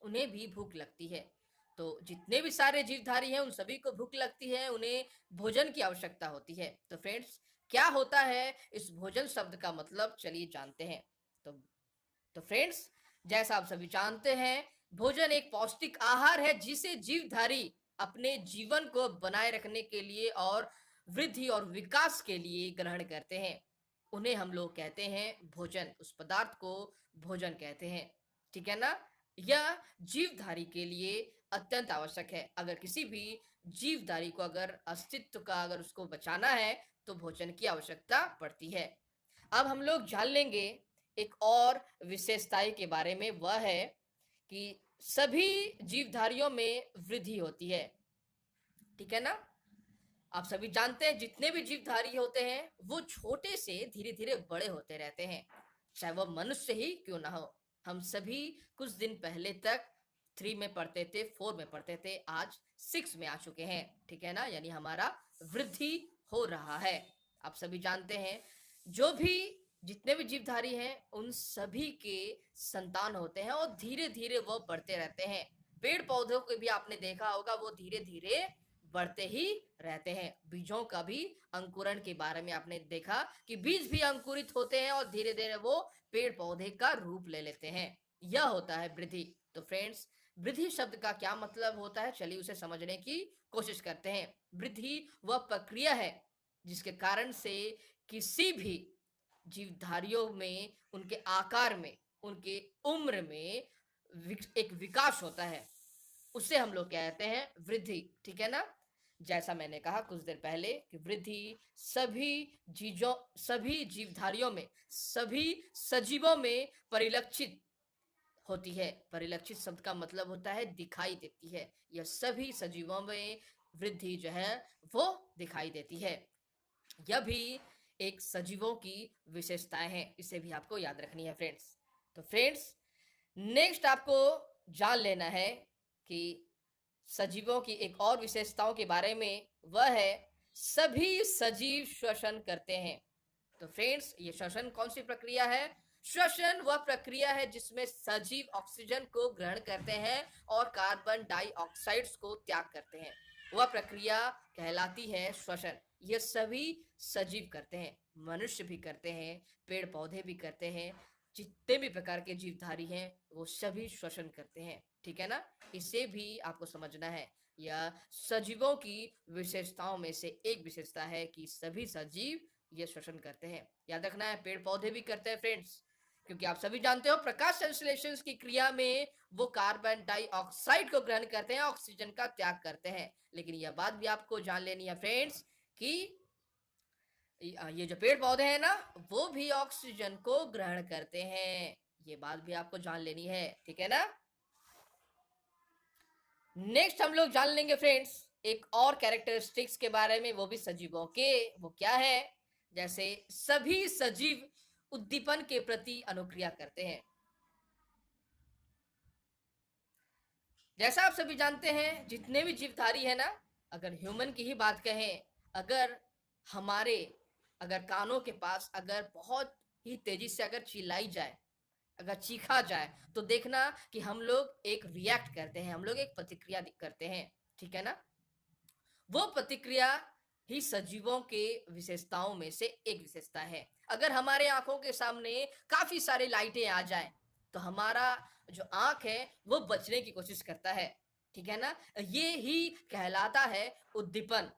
उन्हें भी भूख लगती है। तो जितने भी सारे जीवधारी हैं उन सभी को भूख लगती है, उन्हें भोजन की आवश्यकता होती है। तो फ्रेंड्स, क्या होता है इस भोजन शब्द का मतलब, चलिए जानते हैं। तो तो फ्रेंड्स, जैसा आप सभी जानते हैं, भोजन एक पौष्टिक आहार है जिसे जीवधारी अपने जीवन को बनाए रखने के लिए और वृद्धि और विकास के लिए ग्रहण करते हैं। उन्हें हम लोग कहते हैं भोजन, उस पदार्थ को भोजन कहते हैं, ठीक है ना। यह जीवधारी के लिए अत्यंत आवश्यक है। अगर किसी भी जीवधारी को अगर अस्तित्व का अगर उसको बचाना है, तो भोजन की आवश्यकता पड़ती है। अब हम लोग जान लेंगे एक और विशेषताएं के बारे में, वह है कि सभी जीवधारियों में वृद्धि होती है, ठीक है ना। आप सभी जानते हैं जितने भी जीवधारी होते हैं वो छोटे से धीरे धीरे बड़े होते रहते हैं, चाहे वह मनुष्य ही क्यों ना हो। हम सभी कुछ दिन पहले तक 3 में पढ़ते थे, 4 में पढ़ते थे, आज 6 में आ चुके हैं, ठीक है ना, यानी हमारा वृद्धि हो रहा है। आप सभी जानते हैं जो भी जितने भी जीवधारी हैं उन सभी के संतान होते हैं और धीरे धीरे वो बढ़ते रहते हैं। पेड़ पौधों को भी आपने देखा होगा, वो धीरे धीरे बढ़ते ही रहते हैं। बीजों का भी अंकुरण के बारे में आपने देखा कि बीज भी अंकुरित होते हैं और धीरे धीरे वो पेड़ पौधे का रूप ले लेते हैं, यह होता है वृद्धि। तो फ्रेंड्स, वृद्धि शब्द का क्या मतलब होता है, चलिए उसे समझने की कोशिश करते हैं। वृद्धि वह प्रक्रिया है जिसके कारण से किसी भी जीवधारियों में, उनके आकार में, उनके उम्र में एक विकास होता है, उसे हम लोग कहते हैं वृद्धि। ठीक है ना? जैसा मैंने कहा कुछ देर पहले कि वृद्धि सभी जीवधारियों में, सभी सजीवों में परिलक्षित होती है। परिलक्षित शब्द का मतलब होता है दिखाई देती है। यह सभी सजीवों में वृद्धि जो है वो दिखाई देती है। यह भी एक सजीवों की विशेषताएं हैं, इसे भी आपको याद रखनी है फ्रेंड्स। तो फ्रेंड्स, नेक्स्ट आपको जान लेना है कि सजीवों की एक और विशेषताओं के बारे में, वह है सभी सजीव श्वसन करते हैं। तो फ्रेंड्स, ये श्वसन कौन सी प्रक्रिया है? श्वसन वह प्रक्रिया है जिसमें सजीव ऑक्सीजन को ग्रहण करते हैं और कार्बन डाइऑक्साइड को त्याग करते हैं। वह प्रक्रिया कहलाती है श्वसन। यह सभी सजीव करते हैं, मनुष्य भी करते हैं, पेड़ पौधे भी करते हैं, जितने भी प्रकार के जीवधारी हैं वो सभी श्वसन करते हैं। ठीक है ना? इसे भी आपको समझना है। यह सजीवों की विशेषताओं में से एक विशेषता है कि सभी सजीव ये श्वसन करते हैं। याद रखना है, पेड़ पौधे भी करते हैं फ्रेंड्स, क्योंकि आप सभी जानते हो प्रकाश संश्लेषण की क्रिया में वो कार्बन डाइऑक्साइड को ग्रहण करते हैं, ऑक्सीजन का त्याग करते हैं। लेकिन यह बात भी आपको जान लेनी है फ्रेंड्स कि ये जो पेड़ पौधे हैं ना, वो भी ऑक्सीजन को ग्रहण करते हैं। ये बात भी आपको जान लेनी है। ठीक है ना? नेक्स्ट हम लोग जान लेंगे फ्रेंड्स एक और कैरेक्टरिस्टिक्स के बारे में, वो भी सजीवों के। वो क्या है? जैसे सभी सजीव उद्दीपन के प्रति अनुक्रिया करते हैं। जैसा आप सभी जानते हैं, जितने भी जीवधारी है ना, अगर ह्यूमन की ही बात कहें, अगर हमारे अगर कानों के पास अगर बहुत ही तेजी से अगर चिल्लाई जाए, अगर चीखा जाए, तो देखना कि हम लोग एक रिएक्ट करते हैं, हम लोग एक प्रतिक्रिया करते हैं। ठीक है ना? वो प्रतिक्रिया ही सजीवों के विशेषताओं में से एक विशेषता है। अगर हमारे आंखों के सामने काफी सारी लाइटें आ जाएं, तो हमारा जो आंख है वो बचने की कोशिश करता है। ठीक है ना? ये ही कहलाता है उद्दीपन।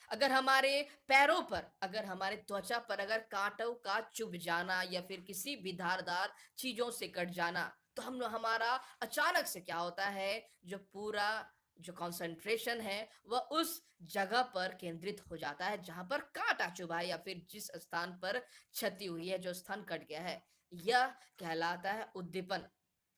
अगर हमारे पैरों पर, अगर हमारे त्वचा पर अगर कांटों का चुभ जाना या फिर किसी भी धारदार चीजों से कट जाना, तो हम हमारा अचानक से क्या होता है, जो पूरा जो कंसंट्रेशन है वह उस जगह पर केंद्रित हो जाता है जहां पर कांटा चुभा है या फिर जिस स्थान पर क्षति हुई है, जो स्थान कट गया है। यह कहलाता है उद्दीपन।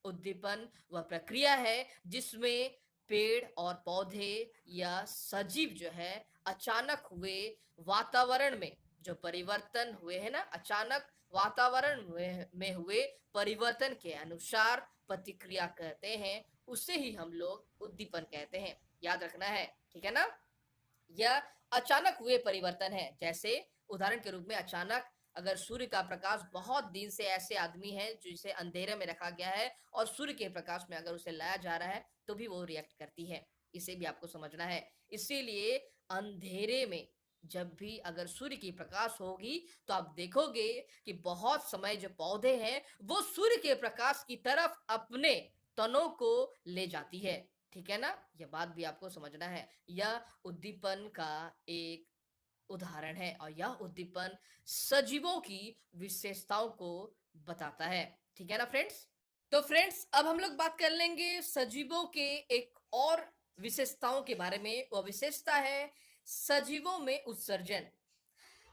उद्दीपन वह प्रक्रिया है जिसमें पेड़ और पौधे या सजीव जो है अचानक हुए वातावरण में जो परिवर्तन हुए हैं ना, अचानक वातावरण में हुए परिवर्तन के अनुसार प्रतिक्रिया करते हैं, उसे ही हम लोग उद्दीपन कहते हैं। याद रखना है। ठीक है ना? यह अचानक हुए परिवर्तन है। जैसे उदाहरण के रूप में, अचानक अगर सूर्य का प्रकाश, बहुत दिन से ऐसे आदमी हैं जिसे अंधेरे में रखा गया है और सूर्य के प्रकाश में अगर उसे लाया जा रहा है तो भी वो रिएक्ट करती है। इसे भी आपको समझना है। इसीलिए अंधेरे में जब भी अगर सूर्य की प्रकाश होगी तो आप देखोगे कि बहुत समय जो पौधे हैं वो सूर्य के प्रकाश की तरफ अपने तनों को ले जाती है। ठीक है ना? यह बात भी आपको समझना है। यह उद्दीपन का एक उदाहरण है और यह उद्दीपन सजीवों की विशेषताओं को बताता है। ठीक है ना फ्रेंड्स? तो फ्रेंड्स, अब हम लोग बात कर लेंगे सजीवों के एक और विशेषताओं के बारे में। वह विशेषता है सजीवों में उत्सर्जन।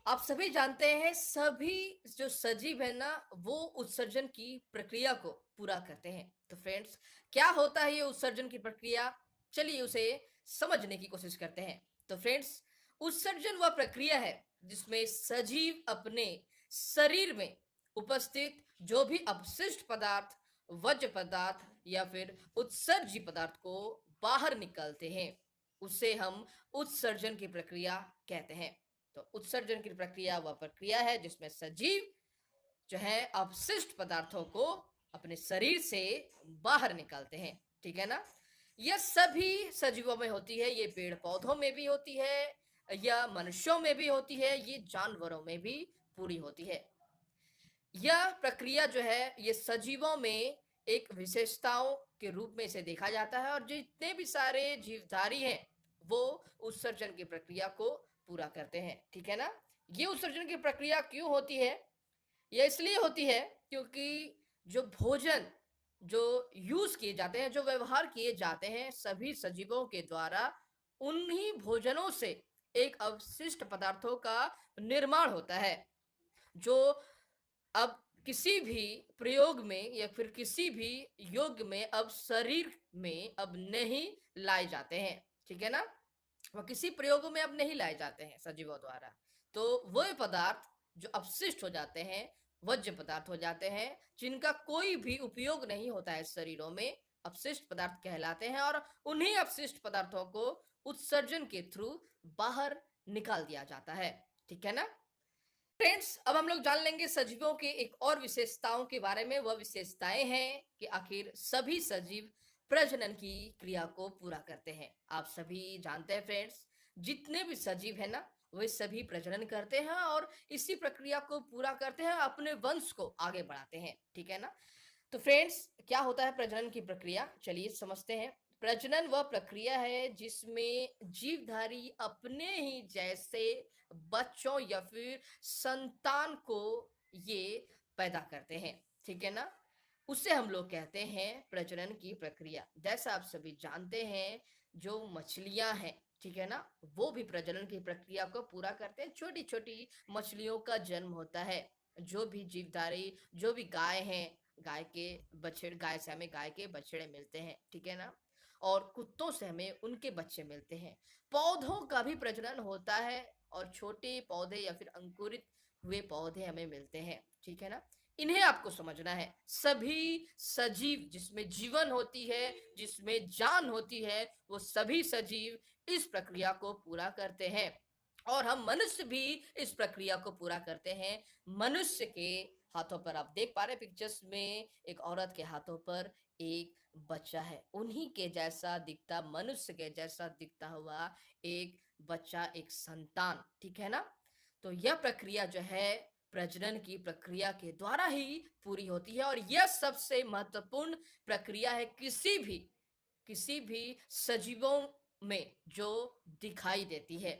आप सभी जानते हैं सभी जो सजीव है ना, वो उत्सर्जन की प्रक्रिया को पूरा करते हैं। तो फ्रेंड्स, क्या होता है ये उत्सर्जन की प्रक्रिया? चलिए उसे समझने की कोशिश करते हैं। तो फ्रेंड्स, उत्सर्जन वह प्रक्रिया है जिसमें सजीव अपने शरीर में उपस्थित जो भी अपशिष्ट पदार्थ, वर्ज्य पदार्थ या फिर उत्सर्जी पदार्थ को बाहर निकालते हैं, उसे हम उत्सर्जन की प्रक्रिया कहते हैं। तो उत्सर्जन की प्रक्रिया वह प्रक्रिया है जिसमें सजीव जो है अपशिष्ट पदार्थों को अपने शरीर से बाहर निकालते हैं। ठीक है ना? यह सभी सजीवों में होती है। ये पेड़ पौधों में भी होती है, या मनुष्यों में भी होती है, ये जानवरों में भी पूरी होती है। यह प्रक्रिया जो है ये सजीवों में एक विशेषताओं के रूप में इसे देखा जाता है और जितने भी सारे जीवधारी हैं वो उत्सर्जन की प्रक्रिया को पूरा करते हैं, ठीक है ना। ये उत्सर्जन की प्रक्रिया क्यों होती है? ये इसलिए होती है क्योंकि जो भोजन जो यूज किए जाते हैं, जो व्यवहार किए जाते हैं सभी सजीवों के द्वारा, उन्हीं भोजनों से एक अवशिष्ट पदार्थों का निर्माण होता है, जो अब किसी भी प्रयोग में या फिर किसी भी योग में अब शरीर में अब नहीं लाए जाते हैं, ठीक है ना। वो किसी प्रयोगों में अब नहीं लाए जाते हैं सजीवों द्वारा। तो वह पदार्थ जो अपशिष्ट हो जाते हैं, वज्र पदार्थ हो जाते हैं, जिनका कोई भी उपयोग नहीं होता है शरीरों में, अपशिष्ट पदार्थ कहलाते हैं और उन्हीं अपशिष्ट पदार्थों को उत्सर्जन के थ्रू बाहर निकाल दिया जाता है, ठीक है ना। फ्रेंड्स, अब हम लोग जान लेंगे सजीवों के एक और विशेषताओं के बारे में। वह विशेषताएं हैं कि आखिर सभी सजीव प्रजनन की क्रिया को पूरा करते हैं। आप सभी जानते हैं फ्रेंड्स, जितने भी सजीव है ना, वे सभी प्रजनन करते हैं और इसी प्रक्रिया को पूरा करते हैं, अपने वंश को आगे बढ़ाते हैं, ठीक है ना। तो फ्रेंड्स, क्या होता है प्रजनन की प्रक्रिया, चलिए समझते हैं। प्रजनन वह प्रक्रिया है जिसमें जीवधारी अपने ही जैसे बच्चों या फिर संतान को ये पैदा करते हैं, ठीक है ना। उसे हम लोग कहते हैं प्रजनन की प्रक्रिया। जैसा आप सभी जानते हैं, जो मछलियां हैं, ठीक है ना, वो भी प्रजनन की प्रक्रिया को पूरा करते हैं। छोटी छोटी मछलियों का जन्म होता है। जो भी जीवधारी, जो भी गाय हैं, गाय के बछड़े, गाय से हमें गाय के बछड़े मिलते हैं, ठीक है ना। और कुत्तों से हमें उनके बच्चे मिलते हैं। पौधों का भी प्रजनन होता है और छोटे पौधे या फिर अंकुरित हुए पौधे हमें मिलते हैं, ठीक है ना। इन्हें आपको समझना है। सभी सजीव जिसमें जीवन होती है, जिसमें जान होती है, वो सभी सजीव इस प्रक्रिया को पूरा करते हैं और हम मनुष्य भी इस प्रक्रिया को पूरा करते हैं। मनुष्य के हाथों पर आप देख पा रहे पिक्चर्स में, एक औरत के हाथों पर एक बच्चा है। उन्हीं के जैसा दिखता, मनुष्य के जैसा दिखता हुआ एक बच्चा, एक संतान, ठीक है ना। तो यह प्रक्रिया जो है प्रजनन की प्रक्रिया के द्वारा ही पूरी होती है और यह सबसे महत्वपूर्ण प्रक्रिया है किसी भी सजीवों में जो दिखाई देती है।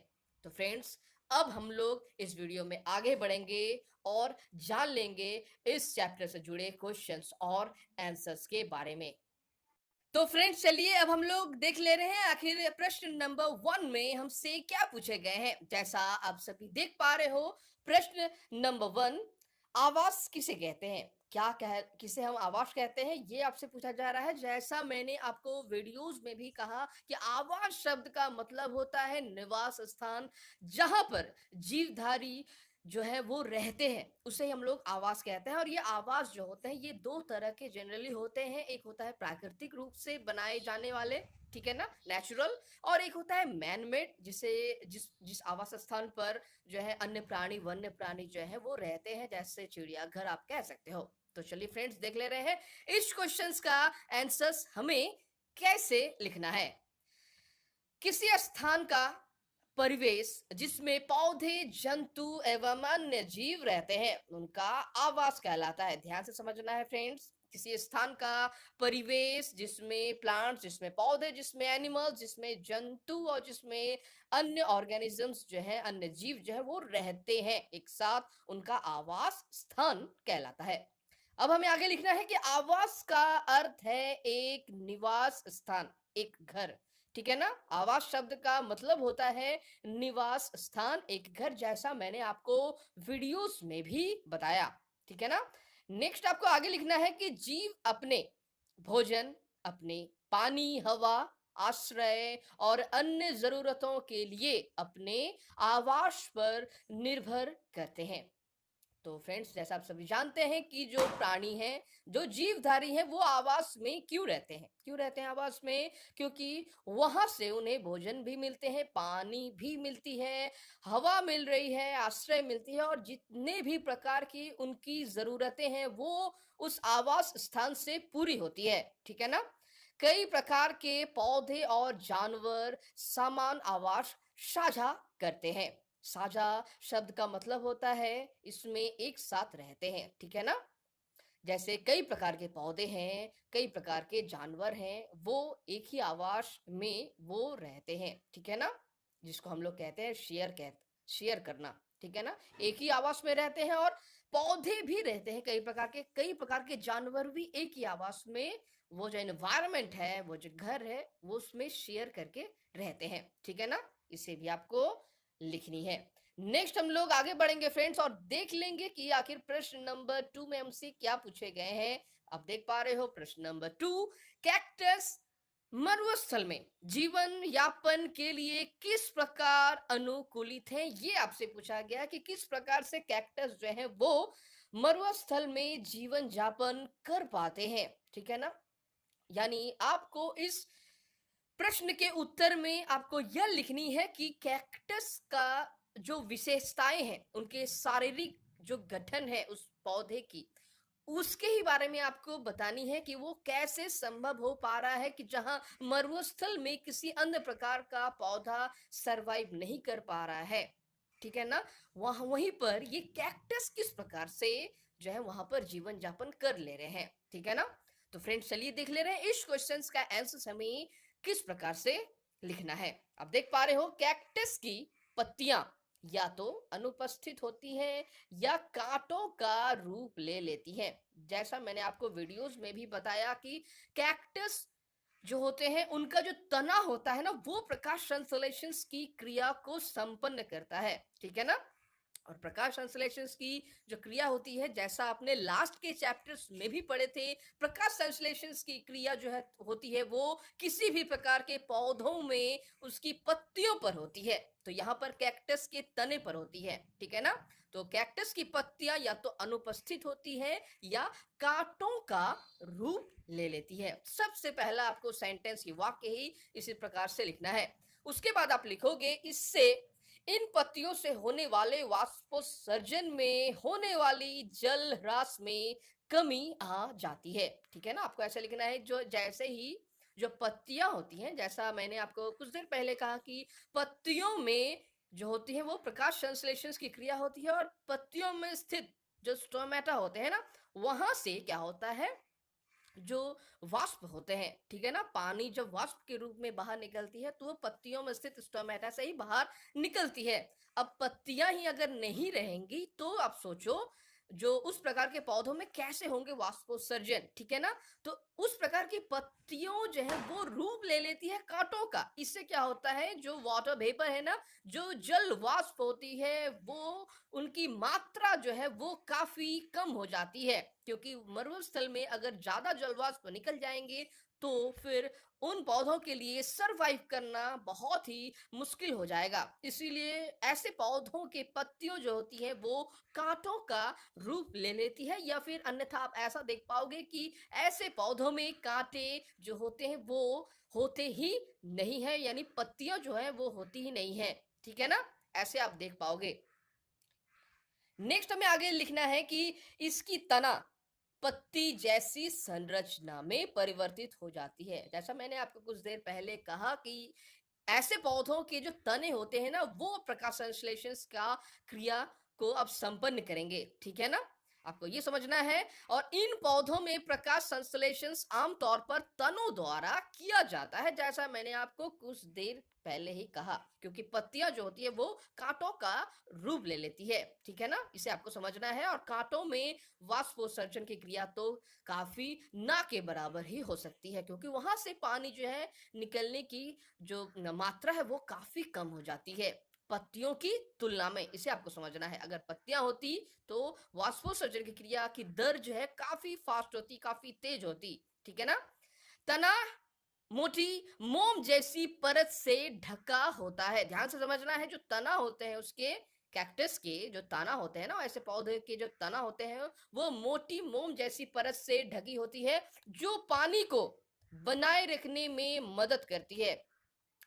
तो फ्रेंड्स, अब हम लोग इस वीडियो में आगे बढ़ेंगे और जान लेंगे इस चैप्टर से जुड़े क्वेश्चंस और आंसर्स के बारे में। तो फ्रेंड्स, चलिए अब हम लोग देख ले रहे हैं आखिर प्रश्न नंबर 1 में हमसे क्या पूछे गए हैं। जैसा आप सभी देख पा रहे हो, प्रश्न नंबर 1, आवास किसे कहते हैं? क्या कह किसे हम आवास कहते हैं, ये आपसे पूछा जा रहा है। जैसा मैंने आपको वीडियोस में भी कहा कि आवास शब्द का मतलब होता है निवास स्थान, जहां पर जीवधारी जो है वो रहते हैं, उसे हम लोग आवास कहते हैं। और ये आवास जो होते हैं, ये दो तरह के जनरली होते हैं। एक होता है प्राकृतिक रूप से बनाए जाने वाले, ठीक है ना, नेचुरल, और एक होता है मैन मेड, जिसे जिस जिस आवास स्थान पर जो है अन्य प्राणी, वन्य प्राणी जो है वो रहते हैं, जैसे चिड़ियाघर आप कह सकते हो। तो चलिए फ्रेंड्स, देख ले रहे हैं इस क्वेश्चंस का आंसर्स हमें कैसे लिखना है। किसी स्थान का परिवेश जिसमें पौधे, जंतु एवं अन्य जीव रहते हैं, उनका आवास कहलाता है। ध्यान से समझना है फ्रेंड्स। किसी स्थान का परिवेश जिसमें प्लांट्स, जिसमें पौधे, जिसमें एनिमल्स, जिसमें जंतु और जिसमें अन्य ऑर्गेनिजम्स जो है, अन्य जीव जो है वो रहते हैं एक साथ, उनका आवास स्थान कहलाता है। अब हमें आगे लिखना है कि आवास का अर्थ है एक निवास स्थान, एक घर, ठीक है ना। आवास शब्द का मतलब होता है निवास स्थान, एक घर, जैसा मैंने आपको वीडियोस में भी बताया, ठीक है ना। नेक्स्ट आपको आगे लिखना है कि जीव अपने भोजन, अपने पानी, हवा, आश्रय और अन्य जरूरतों के लिए अपने आवास पर निर्भर करते हैं। तो फ्रेंड्स, जैसा आप सभी जानते हैं कि जो प्राणी हैं, जो जीवधारी हैं, वो आवास में क्यों रहते हैं? क्यों रहते हैं आवास में? क्योंकि वहां से उन्हें भोजन भी मिलते हैं, पानी भी मिलती है, हवा मिल रही है, आश्रय मिलती है और जितने भी प्रकार की उनकी जरूरतें हैं वो उस आवास स्थान से पूरी होती है, ठीक है ना। कई प्रकार के पौधे और जानवर समान आवास साझा करते हैं। साझा शब्द का मतलब होता है इसमें एक साथ रहते हैं, ठीक है ना। जैसे कई प्रकार के पौधे हैं, कई प्रकार के जानवर हैं, वो एक ही आवास में वो रहते हैं, ठीक है ना? जिसको हम लोग कहते हैं शेयर करना, ठीक है ना? एक ही आवास में रहते हैं और पौधे भी रहते हैं कई प्रकार के जानवर भी एक ही आवास में वो जो एनवायरनमेंट है, वो जो घर है, वो उसमें शेयर करके रहते हैं, ठीक है ना? इसे भी आपको लिखनी है। नेक्स्ट हम लोग आगे बढ़ेंगे फ्रेंड्स और देख लेंगे कि आखिर प्रश्न नंबर 2 में हमसे क्या पूछे गए हैं। आप देख पा रहे हो प्रश्न नंबर 2, कैक्टस मरुस्थल में जीवन यापन के लिए किस प्रकार अनुकूलित है? ये आपसे पूछा गया कि किस प्रकार से कैक्टस जो है वो मरुस्थल में जीवन यापन कर पाते हैं, ठीक है ना? यानी आपको इस प्रश्न के उत्तर में आपको यह लिखनी है कि कैक्टस का जो विशेषताएं हैं, उनके शारीरिक जो गठन है उस पौधे की, उसके ही बारे में आपको बतानी है कि वो कैसे संभव हो पा रहा है कि जहां मरुस्थल में किसी अन्य प्रकार का पौधा सरवाइव नहीं कर पा रहा है, ठीक है ना? वहीं पर ये कैक्टस किस प्रकार से जो है वहां पर जीवन यापन कर ले रहे हैं, ठीक है ना? तो फ्रेंड्स चलिए देख ले रहे हैं इस क्वेश्चंस का आंसर हमें किस प्रकार से लिखना है। आप देख पा रहे हो कैक्टस की पत्तियां या तो अनुपस्थित होती हैं या कांटों का रूप ले लेती हैं। जैसा मैंने आपको वीडियोस में भी बताया कि कैक्टस जो होते हैं उनका जो तना होता है ना वो प्रकाश संश्लेषण की क्रिया को संपन्न करता है, ठीक है ना? और प्रकाश संश्लेषण की जो क्रिया होती है, जैसा आपने लास्ट के चैप्टर्स में भी पढ़े थे, प्रकाश संश्लेषण की क्रिया जो है होती है वो किसी भी प्रकार के पौधों में उसकी पत्तियों पर होती है। तो यहाँ पर कैक्टस के तने पर होती है, ठीक है ना? तो कैक्टस की पत्तियां या तो अनुपस्थित होती है या कांटों का रूप ले लेती है। सबसे पहला आपको सेंटेंस की वाक्य ही इसी प्रकार से लिखना है। उसके बाद आप लिखोगे इससे इन पत्तियों से होने वाले वाष्पोत्सर्जन में होने वाली जल ह्रास में कमी आ जाती है, ठीक है ना? आपको ऐसा लिखना है जो जैसे ही जो पत्तियां होती हैं, जैसा मैंने आपको कुछ देर पहले कहा कि पत्तियों में जो होती है वो प्रकाश संश्लेषण की क्रिया होती है और पत्तियों में स्थित जो स्टोमेटा होते हैं ना, वहां से क्या होता है, जो वाष्प होते हैं, ठीक है ना? पानी जब वाष्प के रूप में बाहर निकलती है तो वो पत्तियों में स्थित स्टोमेटा से ही बाहर निकलती है। अब पत्तियां ही अगर नहीं रहेंगी तो आप सोचो जो उस प्रकार के पौधों में कैसे होंगे वाष्पोत्सर्जन, ठीक है ना? तो उस प्रकार की पत्तियों जो है वो रूप ले लेती है कांटों का। इससे क्या होता है, जो वाटर वेपर है ना, जो जल वाष्प होती है वो उनकी मात्रा जो है वो काफी कम हो जाती है, क्योंकि मरुस्थल में अगर ज्यादा जलवाष्प निकल जाएंगे तो फिर उन पौधों के लिए सरवाइव करना बहुत ही मुश्किल हो जाएगा। इसीलिए ऐसे पौधों के पत्तियों जो होती है वो कांटों का रूप ले लेती है, या फिर अन्यथा आप ऐसा देख पाओगे कि ऐसे पौधों में कांटे जो होते हैं वो होते ही नहीं है, यानी पत्तियां जो है वो होती ही नहीं है, ठीक है ना? ऐसे आप देख पाओगे। नेक्स्ट हमें आगे लिखना है कि इसकी तना पत्ती जैसी संरचना में परिवर्तित हो जाती है। जैसा मैंने आपको कुछ देर पहले कहा कि ऐसे पौधों के जो तने होते हैं ना वो प्रकाश संश्लेषण का क्रिया को अब संपन्न करेंगे, ठीक है ना? आपको ये समझना है। और इन पौधों में प्रकाश संश्लेषण आमतौर पर तनों द्वारा किया जाता है, जैसा मैंने आपको कुछ देर पहले ही कहा, क्योंकि पत्तियां जो होती है वो कांटों का रूप ले लेती है, ठीक है ना? इसे आपको समझना है। और कांटों में वाष्पोत्सर्जन की क्रिया तो काफी ना के बराबर ही हो सकती है, क्योंकि वहां से पानी जो है निकलने की जो मात्रा है वो काफी कम हो जाती है पत्तियों की तुलना में। इसे आपको समझना है। अगर पत्तियां होती तो वाष्पोत्सर्जन की क्रिया की दर जो है काफी फास्ट होती, काफी तेज होती, ठीक है ना? तना मोटी मोम जैसी परत से ढका होता है। ध्यान से समझना है, जो तना होते हैं उसके, कैक्टस के जो तना होते हैं ना, ऐसे पौधे के जो तना होते हैं वो मोटी मोम जैसी परत से ढकी होती है जो पानी को बनाए रखने में मदद करती है।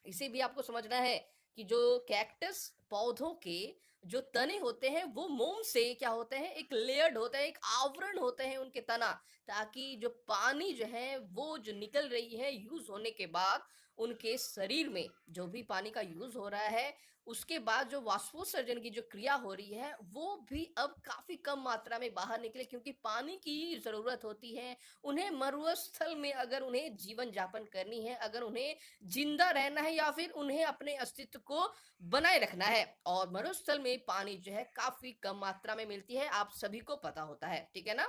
इसे भी आपको समझना है कि जो कैक्टस पौधों के जो तने होते हैं वो मोम से क्या होते हैं, एक लेयर्ड होते हैं, एक आवरण होते हैं उनके तना, ताकि जो पानी जो है वो जो निकल रही है यूज होने के बाद उनके शरीर में जो भी पानी का यूज हो रहा है, उसके बाद जो वाष्पोत्सर्जन की जो क्रिया हो रही है वो भी अब काफी कम मात्रा में बाहर निकले, क्योंकि पानी की जरूरत होती है उन्हें मरुस्थल में। अगर उन्हें जीवन यापन करनी है, अगर उन्हें जिंदा रहना है या फिर उन्हें अपने अस्तित्व को बनाए रखना है, और मरुस्थल में पानी जो है काफी कम मात्रा में मिलती है, आप सभी को पता होता है, ठीक है ना।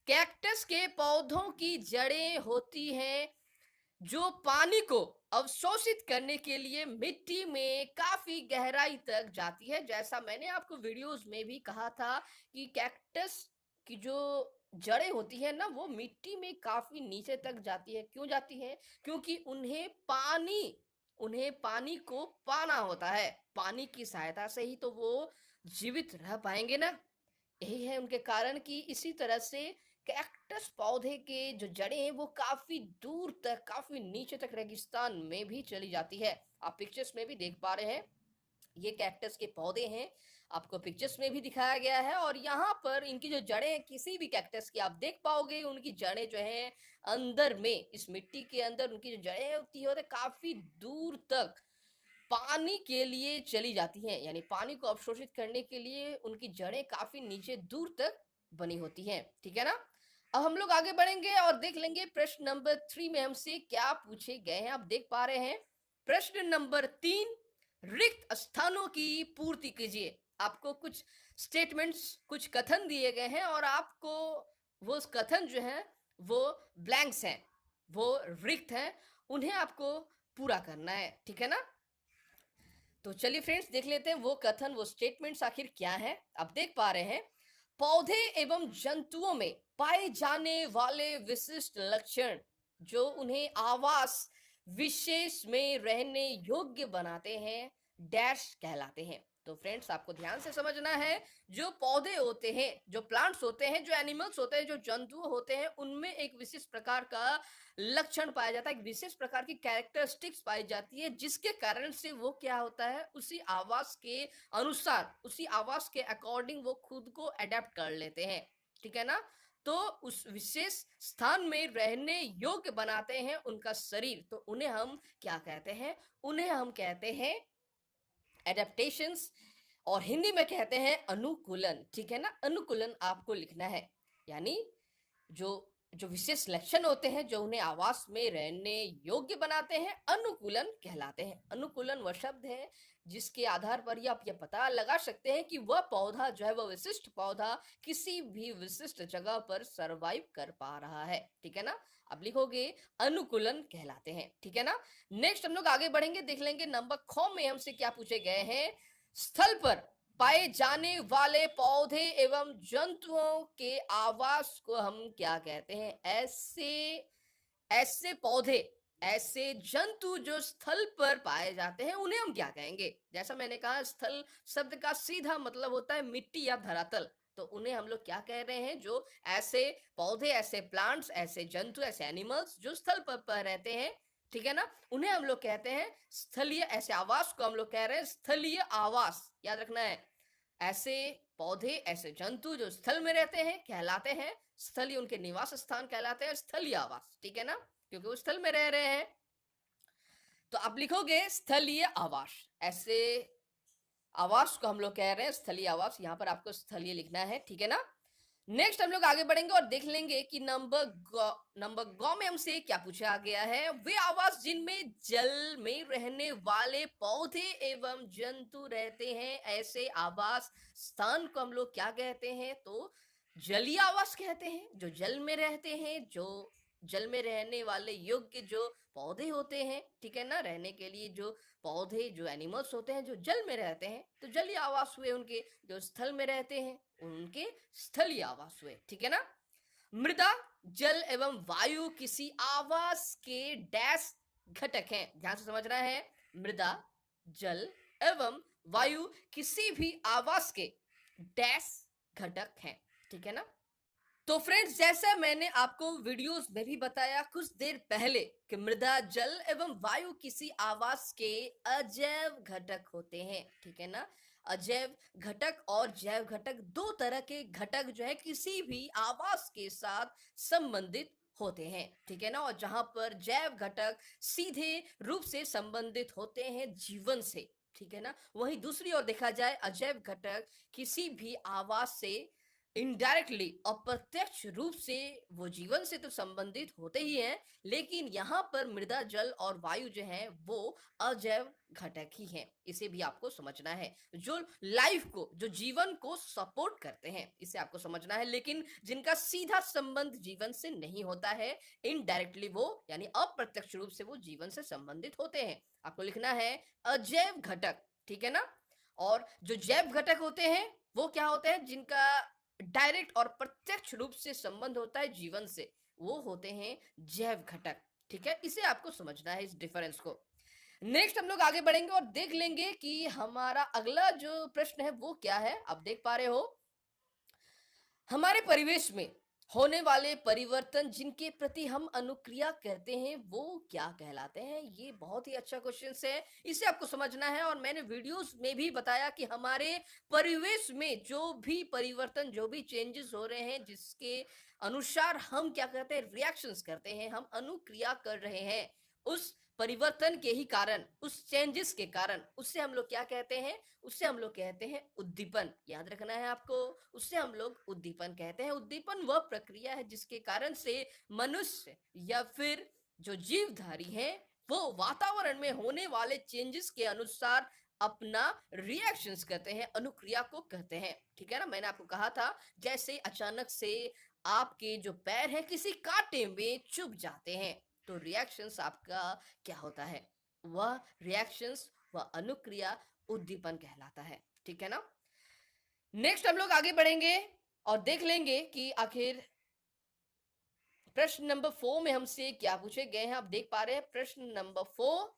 कैक्टस के पौधों की जड़ें होती हैं जो पानी को अवशोषित करने के लिए मिट्टी में काफी गहराई तक जाती है। जैसा मैंने आपको वीडियोस में भी कहा था कि कैक्टस की जो जड़ें होती है ना, वो मिट्टी में काफी नीचे तक जाती है। क्यों जाती है? क्योंकि उन्हें पानी को पाना होता है। पानी की सहायता से ही तो वो जीवित रह पाएंगे ना। यही है उनके कारण कि इसी तरह से कैक्टस पौधे के जो जड़ें हैं वो काफी दूर तक, काफी नीचे तक रेगिस्तान में भी चली जाती है। आप पिक्चर्स में भी देख पा रहे हैं, ये कैक्टस के पौधे हैं, आपको पिक्चर्स में भी दिखाया गया है। और यहाँ पर इनकी जो जड़ें हैं, किसी भी कैक्टस की आप देख पाओगे, उनकी जड़ें जो हैं अंदर में, इस मिट्टी के अंदर उनकी जो जड़ें होती है काफी दूर तक पानी के लिए चली जाती हैं, यानी पानी को अवशोषित करने के लिए उनकी जड़ें काफी नीचे दूर तक बनी होती हैं, ठीक है ना। अब हम लोग आगे बढ़ेंगे और देख लेंगे प्रश्न नंबर 3 में हमसे क्या पूछे गए हैं। आप देख पा रहे हैं प्रश्न नंबर 3, रिक्त स्थानों की पूर्ति कीजिए। आपको कुछ स्टेटमेंट्स, कुछ कथन दिए गए हैं और आपको वो कथन जो है वो ब्लैंक्स हैं, वो रिक्त हैं, उन्हें आपको पूरा करना है, ठीक है ना। तो चलिए फ्रेंड्स, देख लेते हैं वो कथन, वो स्टेटमेंट्स आखिर क्या है। आप देख पा रहे हैं, पौधे एवं जंतुओं में पाए जाने वाले विशिष्ट लक्षण जो उन्हें आवास विशेष में रहने योग्य बनाते हैं, डैश कहलाते हैं। तो फ्रेंड्स, आपको ध्यान से समझना है, जो पौधे होते हैं, जो प्लांट्स होते हैं, जो एनिमल्स होते हैं, जो जंतु होते हैं, उनमें एक विशेष प्रकार का लक्षण पाया जाता है, एक विशेष प्रकार की कैरेक्टरिस्टिक्स पाई जाती है, जिसके कारण से वो क्या होता है, उसी आवास के अनुसार, उसी आवास के अकॉर्डिंग वो खुद को अडेप्ट कर लेते हैं, ठीक है ना। तो उस विशेष स्थान में रहने योग्य बनाते हैं उनका शरीर, तो उन्हें हम क्या कहते हैं? उन्हें हम कहते हैं एडेप्टेशंस, और हिंदी में कहते हैं अनुकूलन, ठीक है ना। अनुकूलन आपको लिखना है, यानी जो जो विशेष लक्षण होते हैं जो उन्हें आवास में रहने योग्य बनाते हैं, अनुकूलन कहलाते हैं। अनुकूलन वह शब्द है जिसके आधार पर ही आप ये पता लगा सकते हैं कि वह पौधा जो है, वह विशिष्ट पौधा किसी भी विशिष्ट जगह पर सरवाइव कर पा रहा है, ठीक है ना। अब लिखोगे अनुकूलन कहलाते हैं, ठीक है ना। नेक्स्ट हम लोग आगे बढ़ेंगे, देख लेंगे नंबर ख में हमसे क्या पूछे गए हैं। स्थल पर पाए जाने वाले पौधे एवं जंतुओं के आवास को हम क्या कहते हैं? ऐसे पौधे, ऐसे जंतु जो स्थल पर पाए जाते हैं, उन्हें हम क्या कहेंगे? जैसा मैंने कहा, स्थल शब्द का सीधा मतलब होता है मिट्टी या धरातल, तो उन्हें हम लोग क्या कह रहे हैं? जो ऐसे पौधे, ऐसे प्लांट्स, ऐसे जंतु, ऐसे एनिमल्स जो स्थल पर रहते हैं, ठीक है ना, उन्हें हम लोग कहते हैं स्थलीय। ऐसे आवास को हम लोग कह रहे हैं स्थलीय आवास, याद रखना है। ऐसे पौधे, ऐसे जंतु जो स्थल में रहते हैं कहलाते हैं स्थलीय, उनके निवास स्थान कहलाते हैं स्थलीय आवास, ठीक है ना, क्योंकि वो स्थल में रह रहे हैं। तो आप लिखोगे स्थलीय आवास, ऐसे आवास को हम लोग कह रहे हैं स्थलीय आवास, यहां पर आपको स्थलीय लिखना है, ठीक है ना। नेक्स्ट हम लोग आगे बढ़ेंगे और देख लेंगे कि नंबर ग में हमसे क्या पूछा गया है। वे आवास जिनमें जल में रहने वाले पौधे एवं जंतु रहते हैं, ऐसे आवास स्थान को हम लोग क्या कहते हैं? तो जलीय आवास कहते हैं। जो जल में रहते हैं, जो जल में रहने वाले योग्य जो पौधे होते हैं, ठीक है ना, रहने के लिए जो पौधे, जो एनिमल्स होते हैं जो जल में रहते हैं, तो जलीय आवास हुए उनके। जो स्थल में रहते हैं उनके स्थलीय आवास हुए, ठीक है ना। मृदा, जल एवं वायु किसी आवास के डैश घटक हैं, ध्यान से समझना है। मृदा, जल एवं वायु किसी भी आवास के डैश घटक हैं, ठीक है ना। तो फ्रेंड्स, जैसा मैंने आपको वीडियोस में भी बताया कुछ देर पहले कि मृदा, जल एवं वायु किसी आवास के अजैव घटक होते हैं, ठीक है ना। अजैव घटक और जैव घटक, दो तरह के घटक जो है किसी भी आवास के साथ संबंधित होते हैं, ठीक है ना। और जहां पर जैव घटक सीधे रूप से संबंधित होते हैं जीवन से, ठीक है ना। वहीं दूसरी ओर देखा जाए अजैव घटक किसी भी आवास से इनडायरेक्टली, अप्रत्यक्ष रूप से वो जीवन से तो संबंधित होते ही हैं, लेकिन यहाँ पर मृदा, जल और वायु जो है वो अजैव घटक ही हैं। इसे भी आपको समझना है, जो लाइफ को, जो जीवन को सपोर्ट करते हैं, इसे आपको समझना है, लेकिन जिनका सीधा संबंध जीवन से नहीं होता है, इनडायरेक्टली वो यानी अप्रत्यक्ष रूप से वो जीवन से संबंधित होते हैं। आपको लिखना है अजैव घटक, ठीक है ना। और जो जैव घटक होते हैं वो क्या होते हैं, जिनका डायरेक्ट और प्रत्यक्ष रूप से संबंध होता है जीवन से, वो होते हैं जैव घटक, ठीक है। इसे आपको समझना है, इस डिफरेंस को। नेक्स्ट हम लोग आगे बढ़ेंगे और देख लेंगे कि हमारा अगला जो प्रश्न है वो क्या है। आप देख पा रहे हो, हमारे परिवेश में होने वाले परिवर्तन जिनके प्रति हम अनुक्रिया करते हैं वो क्या कहलाते हैं। ये बहुत ही अच्छा क्वेश्चन है, इसे आपको समझना है। और मैंने वीडियोस में भी बताया कि हमारे परिवेश में जो भी परिवर्तन, जो भी चेंजेस हो रहे हैं, जिसके अनुसार हम क्या करते हैं, रिएक्शंस करते हैं, हम अनुक्रिया कर रहे हैं, उस परिवर्तन के ही कारण, उस चेंजेस के कारण, उससे हम लोग क्या कहते हैं, उससे हम लोग कहते हैं उद्दीपन। याद रखना है आपको, उससे हम लोग उद्दीपन कहते हैं। उद्दीपन वह प्रक्रिया है जिसके कारण से मनुष्य या फिर जो जीवधारी है वो वातावरण में होने वाले चेंजेस के अनुसार अपना रिएक्शंस करते हैं, अनुक्रिया को कहते हैं, ठीक है ना। मैंने आपको कहा था, जैसे अचानक से आपके जो पैर हैं किसी कांटे में चुभ जाते हैं, तो रिएक्शंस आपका क्या होता है, वह रिएक्शंस, वह अनुक्रिया उद्दीपन कहलाता है, ठीक है ना। नेक्स्ट हम लोग आगे बढ़ेंगे और देख लेंगे कि आखिर प्रश्न नंबर 4 में हमसे क्या पूछे गए हैं। आप देख पा रहे हैं प्रश्न नंबर 4,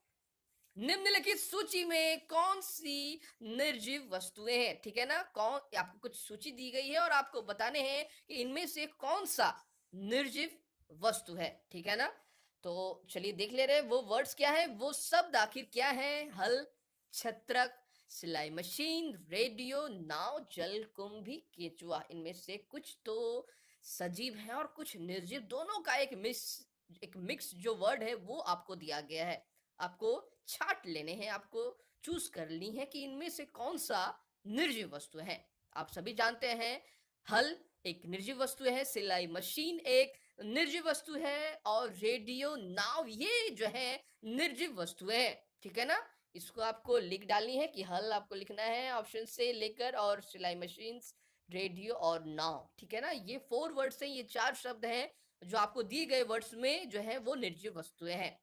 निम्नलिखित सूची में कौन सी निर्जीव वस्तुएं हैं, ठीक है ना। कौन, आपको कुछ सूची दी गई है और आपको बताने हैं कि इनमें से कौन सा निर्जीव वस्तु है, ठीक है ना। तो चलिए देख ले रहे हैं वो वर्ड्स क्या है, वो शब्द आखिर क्या है। हल, छत्रक, सिलाई मशीन, रेडियो, नाव, जलकुंभी, केचुआ। इनमें से कुछ तो सजीव है और कुछ निर्जीव, दोनों का एक मिक्स जो वर्ड है वो आपको दिया गया है। आपको छाट लेने हैं, आपको चूज करनी है कि इनमें से कौन सा निर्जीव वस्तु है। आप सभी जानते हैं, हल एक निर्जीव वस्तु है, सिलाई मशीन एक निर्जीव वस्तु है, और रेडियो, नाव, ये जो है निर्जीव वस्तुएं हैं, ठीक है ना। इसको आपको लिख डालनी है कि हल आपको लिखना है ऑप्शन से लेकर, और सिलाई मशीन, रेडियो और नाव, ठीक है ना। ये 4 वर्ड्स हैं, ये 4 शब्द हैं जो आपको दिए गए वर्ड्स में जो है वो निर्जीव वस्तुएं हैं।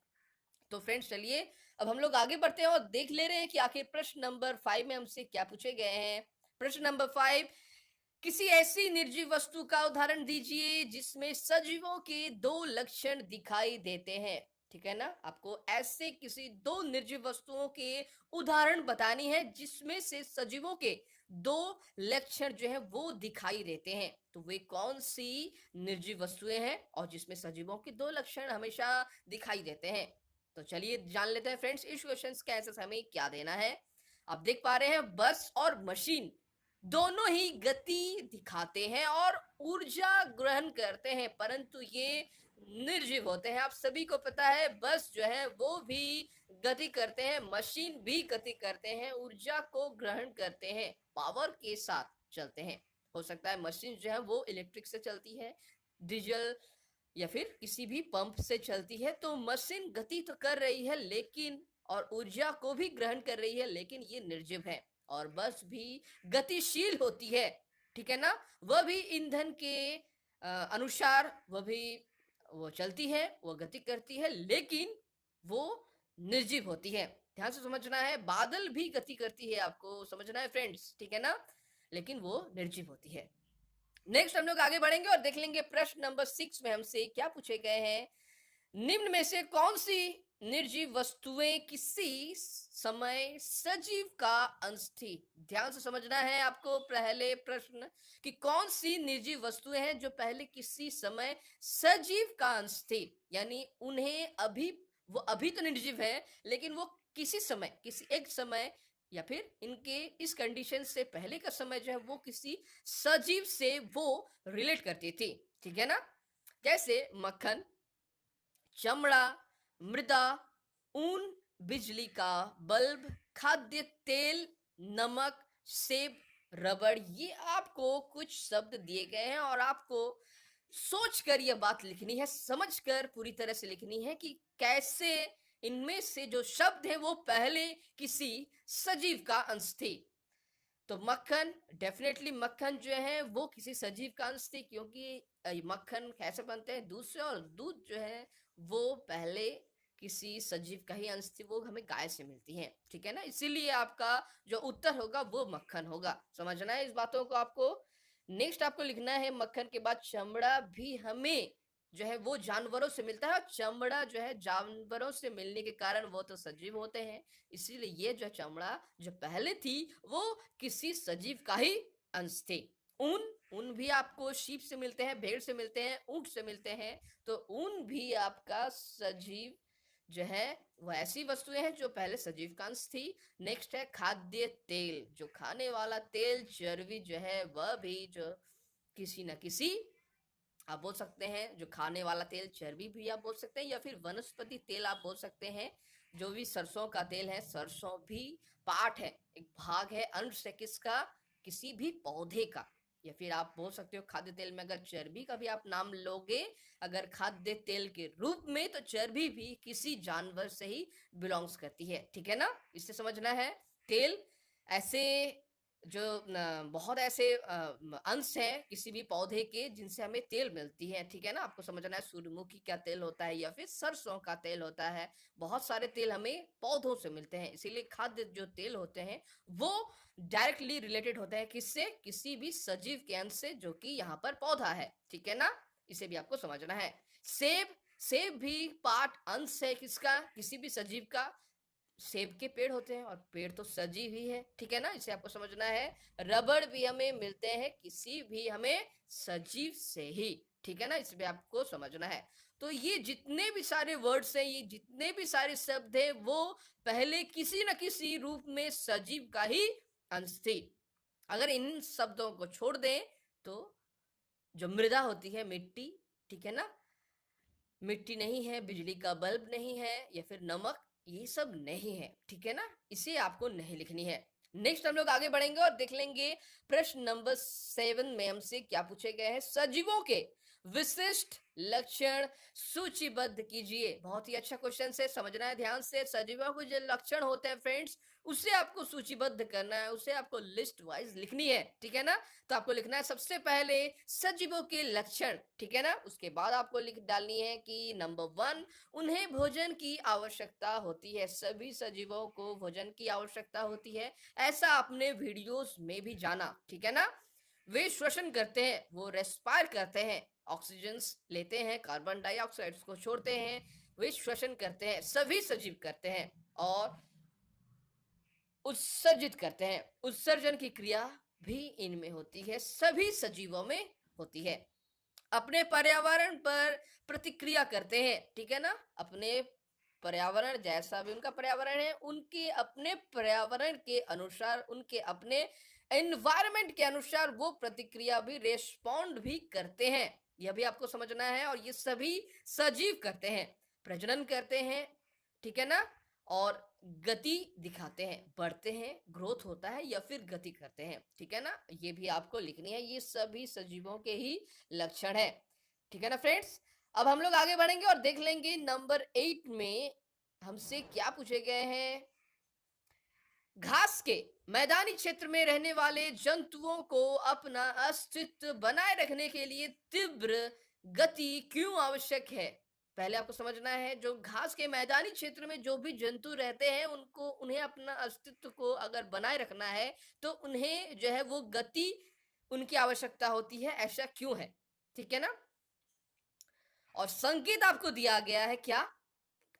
तो फ्रेंड्स चलिए अब हम लोग आगे बढ़ते हैं और देख ले रहे हैं कि आखिर प्रश्न नंबर 5 में हमसे क्या पूछे गए हैं। प्रश्न नंबर 5, किसी ऐसी निर्जीव वस्तु का उदाहरण दीजिए जिसमें सजीवों के 2 लक्षण दिखाई देते हैं, ठीक है ना। आपको ऐसे किसी 2 निर्जीव वस्तुओं के उदाहरण बतानी है जिसमें से सजीवों के 2 लक्षण जो है वो दिखाई देते हैं। तो वे कौन सी निर्जीव वस्तुएं हैं और जिसमें सजीवों के 2 लक्षण हमेशा दिखाई देते हैं। तो चलिए जान लेते हैं फ्रेंड्स, इस क्वेश्चन का आंसर हमें क्या देना है। आप देख पा रहे हैं, बस और मशीन दोनों ही गति दिखाते हैं और ऊर्जा ग्रहण करते हैं, परंतु ये निर्जीव होते हैं। आप सभी को पता है, बस जो है वो भी गति करते हैं, मशीन भी गति करते हैं, ऊर्जा को ग्रहण करते हैं, पावर के साथ चलते हैं। हो सकता है मशीन जो है वो इलेक्ट्रिक से चलती है, डीजल या फिर किसी भी पंप से चलती है, तो मशीन गति तो कर रही है लेकिन, और ऊर्जा को भी ग्रहण कर रही है, लेकिन ये निर्जीव है। और बस भी गतिशील होती है, ठीक है ना। वह भी ईंधन के अनुसार वह भी वो चलती है, वो गति करती है, लेकिन वो निर्जीव होती है। ध्यान से समझना है, बादल भी गति करती है, आपको समझना है फ्रेंड्स, ठीक है ना, लेकिन वो निर्जीव होती है। नेक्स्ट हम लोग आगे बढ़ेंगे और देख लेंगे प्रश्न नंबर 6 में हमसे क्या पूछे गए हैं। निम्न में से कौन सी निर्जीव वस्तुएं किसी समय सजीव का अंश थी। ध्यान से समझना है आपको पहले प्रश्न, कि कौन सी निर्जीव वस्तुएं हैं जो पहले किसी समय सजीव का अंश थी, यानी उन्हें अभी, वो अभी तो निर्जीव है लेकिन वो किसी समय, किसी एक समय, या फिर इनके इस कंडीशन से पहले का समय जो है वो किसी सजीव से वो रिलेट करती थी, ठीक है ना। जैसे मक्खन, चमड़ा, मृदा, ऊन, बिजली का बल्ब, खाद्य तेल, नमक, सेब, रबड़। ये आपको कुछ शब्द दिए गए हैं और आपको सोचकर यह बात लिखनी है, समझकर पूरी तरह से लिखनी है कि कैसे इनमें से जो शब्द हैं वो पहले किसी सजीव का अंश थे। तो मक्खन, डेफिनेटली मक्खन जो है वो किसी सजीव का अंश थी, क्योंकि मक्खन कैसे बनते हैं? दूध से, और दूध जो है वो पहले किसी सजीव का ही अंश थी, वो हमें गाय से मिलती है, ठीक है ना? इसीलिए आपका जो उत्तर होगा वो मक्खन होगा। समझना है इस बातों को आपको। नेक्स्ट आपको लिखना है मक्खन के बाद चमड़ा भी हमें जो है वो जानवरों से मिलता है, और चमड़ा जो है जानवरों से मिलने के कारण वो तो सजीव होते हैं, इसीलिए ये जो चमड़ा जो पहले थी वो किसी सजीव का ही अंश थे। ऊन, ऊन भी आपको शीप से मिलते हैं, भेड़ से मिलते हैं, ऊंट से मिलते हैं, तो ऊन भी आपका सजीव जो है वो ऐसी वस्तुएं हैं जो पहले सजीव का अंश थी। नेक्स्ट है खाद्य तेल, जो खाने वाला तेल, चर्बी जो है वह भी जो किसी न किसी, आप बोल सकते हैं जो खाने वाला तेल, चर्बी भी आप बोल सकते हैं, या फिर वनस्पति तेल आप बोल सकते हैं। जो भी सरसों का तेल है, सरसों भी पार्ट है, एक भाग है, अंश है किसका? किसी भी पौधे का। या फिर आप बोल सकते हो खाद्य तेल में अगर चर्बी का भी आप नाम लोगे अगर खाद्य तेल के रूप में, तो चर्बी भी किसी जानवर से ही बिलोंग्स करती है, ठीक है ना? इससे समझना है तेल ऐसे जो बहुत ऐसे अंश हैं किसी भी पौधे के जिनसे हमें तेल मिलती है, ठीक है ना? आपको समझना है सूरजमुखी का तेल होता है या फिर सरसों का तेल होता है, बहुत सारे तेल हमें पौधों से मिलते हैं, इसीलिए खाद्य जो तेल होते हैं वो डायरेक्टली रिलेटेड होते हैं किससे? किसी भी सजीव के अंश से, जो कि यहाँ पर पौधा है, ठीक है ना? इसे भी आपको समझना है। सेब, सेब भी पार्ट अंश है किसका? किसी भी सजीव का। सेब के पेड़ होते हैं और पेड़ तो सजीव ही है, ठीक है ना? इसे आपको समझना है। रबड़ भी हमें मिलते हैं किसी भी हमें सजीव से ही, ठीक है ना? इसमें आपको समझना है। तो ये जितने भी सारे वर्ड्स हैं, ये जितने भी सारे शब्द हैं, वो पहले किसी न किसी रूप में सजीव का ही अंश थी। अगर इन शब्दों को छोड़ दें तो जो मृदा होती है, मिट्टी, ठीक है ना? मिट्टी नहीं है, बिजली का बल्ब नहीं है, या फिर नमक, ये सब नहीं है, ठीक है ना? इसे आपको नहीं लिखनी है। नेक्स्ट हम लोग आगे बढ़ेंगे और देख लेंगे प्रश्न नंबर 7 में हमसे क्या पूछे गए हैं। सजीवों के विशिष्ट लक्षण सूचीबद्ध कीजिए। बहुत ही अच्छा क्वेश्चन है, समझना है ध्यान से। सजीवों के जो लक्षण होते हैं फ्रेंड्स, उसे आपको सूचीबद्ध करना है, उसे आपको लिस्ट वाइज लिखनी है, ठीक है ना? तो आपको लिखना है सबसे पहले सजीवों के लक्षण, ठीक है ना? उसके बाद आपको लिख डालनी है कि नंबर 1, उन्हें भोजन की आवश्यकता होती है। सभी सजीवों को भोजन की आवश्यकता होती है, ऐसा आपने वीडियोस में भी जाना, ठीक है ना? वे श्वसन करते हैं, वो रेस्पायर करते हैं, ऑक्सीजन लेते हैं, कार्बन डाइऑक्साइड को छोड़ते हैं, वे श्वसन करते हैं, सभी सजीव करते हैं। और उत्सर्जित करते हैं, उत्सर्जन की क्रिया भी इनमें होती है, सभी सजीवों में होती है। अपने पर्यावरण पर प्रतिक्रिया करते हैं, ठीक है ना? अपने पर्यावरण, जैसा भी उनका पर्यावरण है, उनके अपने पर्यावरण के अनुसार, उनके अपने एनवायरनमेंट के अनुसार वो प्रतिक्रिया भी, रेस्पॉन्ड भी करते हैं। यह भी आपको समझना है। और ये सभी सजीव करते हैं, प्रजनन करते हैं, ठीक है ना? और गति दिखाते हैं, बढ़ते हैं, ग्रोथ होता है, या फिर गति करते हैं, ठीक है ना? ये भी आपको लिखनी है, ये सभी सजीवों के ही लक्षण है, ठीक है ना फ्रेंड्स? अब हम लोग आगे बढ़ेंगे और देख लेंगे नंबर 8 में हमसे क्या पूछे गए हैं। घास के मैदानी क्षेत्र में रहने वाले जंतुओं को अपना अस्तित्व बनाए रखने के लिए तीव्र गति क्यों आवश्यक है? पहले आपको समझना है, जो घास के मैदानी क्षेत्र में जो भी जंतु रहते हैं, उनको, उन्हें अपना अस्तित्व को अगर बनाए रखना है तो उन्हें जो है वो गति, उनकी आवश्यकता होती है। ऐसा क्यों है, ठीक है ना? और संकेत आपको दिया गया है क्या?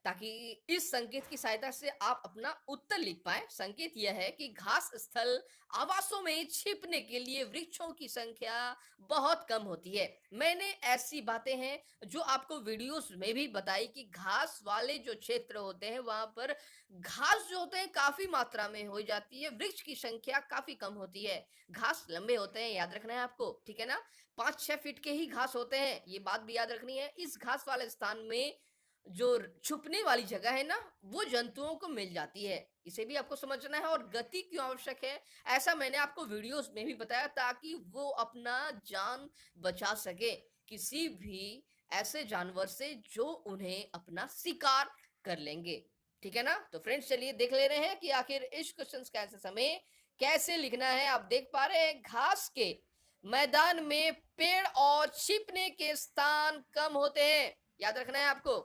ताकि इस संकेत की सहायता से आप अपना उत्तर लिख पाएं। संकेत यह है कि घास स्थल आवासों में छिपने के लिए वृक्षों की संख्या बहुत कम होती है। मैंने ऐसी बातें हैं जो आपको वीडियोस में भी बताई कि घास वाले जो क्षेत्र होते हैं वहां पर घास जो होते हैं काफी मात्रा में हो जाती है, वृक्ष की संख्या काफी कम होती है। घास लंबे होते हैं, याद रखना है आपको, ठीक है ना। 5-6 फीट के ही घास होते हैं, ये बात भी याद रखनी है। इस घास वाले स्थान में जो छुपने वाली जगह है ना, वो जंतुओं को मिल जाती है। इसे भी आपको समझना है। और गति क्यों आवश्यक है, ऐसा मैंने आपको वीडियोस में भी बताया, ताकि वो अपना जान बचा सके किसी भी ऐसे जानवर से जो उन्हें अपना शिकार कर लेंगे, ठीक है ना। तो फ्रेंड्स चलिए देख ले रहे हैं कि आखिर इस क्वेश्चन का आंसर हमें कैसे लिखना है। आप देख पा रहे हैं, घास के मैदान में पेड़ और छिपने के स्थान कम होते हैं। याद रखना है आपको,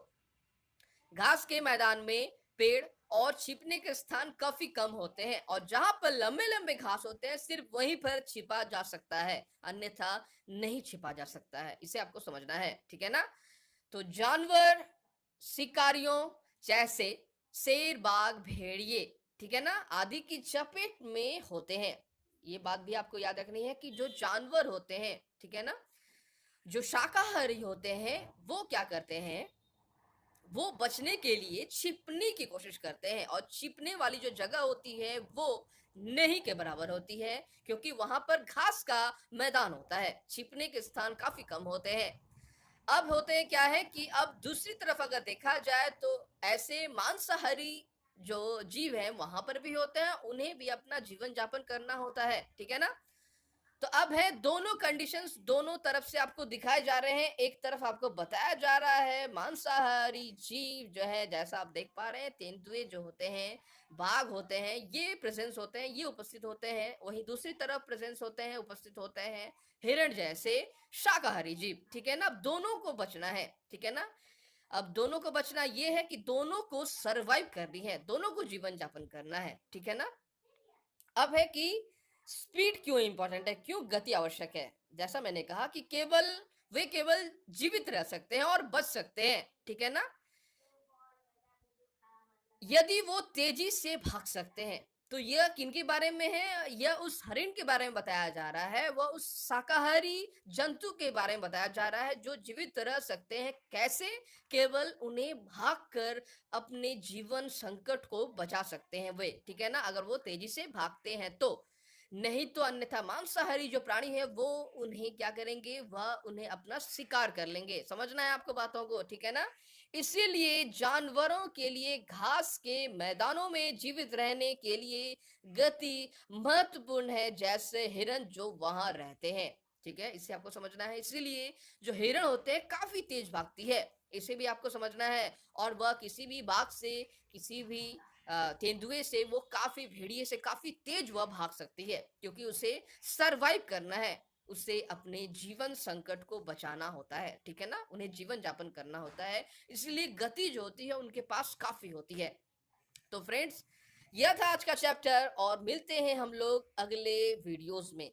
घास के मैदान में पेड़ और छिपने के स्थान काफी कम होते हैं, और जहां पर लंबे लंबे घास होते हैं सिर्फ वहीं पर छिपा जा सकता है, अन्यथा नहीं छिपा जा सकता है। इसे आपको समझना है, ठीक है ना। तो जानवर शिकारियों जैसे शेर, बाघ, भेड़िए, ठीक है ना, आदि की चपेट में होते हैं। ये बात भी आपको याद रखनी है कि जो जानवर होते हैं, ठीक है ना, जो शाकाहारी होते हैं वो क्या करते हैं, वो बचने के लिए छिपने की कोशिश करते हैं, और छिपने वाली जो जगह होती है वो नहीं के बराबर होती है, क्योंकि वहां पर घास का मैदान होता है, छिपने के स्थान काफी कम होते हैं। अब होते हैं क्या है कि अब दूसरी तरफ अगर देखा जाए तो ऐसे मांसाहारी जो जीव हैं वहां पर भी होते हैं, उन्हें भी अपना जीवन यापन करना होता है, ठीक है ना। तो अब है दोनों कंडीशंस दोनों तरफ से आपको दिखाए जा रहे हैं। एक तरफ आपको बताया जा रहा है मांसाहारी जीव जो है, जैसा आप देख पा रहे हैं, तेंदुए जो होते हैं, बाघ होते हैं, ये प्रेजेंस होते हैं, ये उपस्थित होते हैं। वहीं दूसरी तरफ प्रेजेंस होते हैं, उपस्थित होते हैं हिरण जैसे शाकाहारी जीव, ठीक है ना। अब दोनों को बचना है, ठीक है ना। अब दोनों को बचना ये है कि दोनों को सरवाइव करनी है, दोनों को जीवन यापन करना है, ठीक है ना। अब है कि स्पीड क्यों इंपॉर्टेंट है, क्यों गति आवश्यक है। जैसा मैंने कहा कि केवल जीवित रह सकते हैं और बच सकते हैं, ठीक है ना, यदि वो तेजी से भाग सकते हैं। तो यह किनके बारे में है, यह उस हरिण के बारे में बताया जा रहा है, वह उस शाकाहारी जंतु के बारे में बताया जा रहा है जो जीवित रह सकते हैं। कैसे, केवल उन्हें भागकर अपने जीवन संकट को बचा सकते हैं वे, ठीक है ना, अगर वो तेजी से भागते हैं तो। नहीं तो अन्यथा मांसाहारी जो प्राणी है वो उन्हें क्या करेंगे, वह उन्हें अपना शिकार कर लेंगे। समझना है आपको बातों को, ठीक है ना। इसीलिए जानवरों के लिए घास के मैदानों में जीवित रहने के लिए गति महत्वपूर्ण है, जैसे हिरण जो वहां रहते हैं, ठीक है। इसे आपको समझना है। इसीलिए जो हिरण होते हैं काफी तेज भागती है, इसे भी आपको समझना है। और वह किसी भी बाघ से, किसी भी तेंदुए से, वो काफी भेड़िए से काफी तेज वह भाग सकती है, क्योंकि उसे सरवाइव करना है, उसे अपने जीवन संकट को बचाना होता है, ठीक है ना, उन्हें जीवन यापन करना होता है। इसलिए गति जो होती है उनके पास काफी होती है। तो फ्रेंड्स, यह था आज का चैप्टर, और मिलते हैं हम लोग अगले वीडियोस में।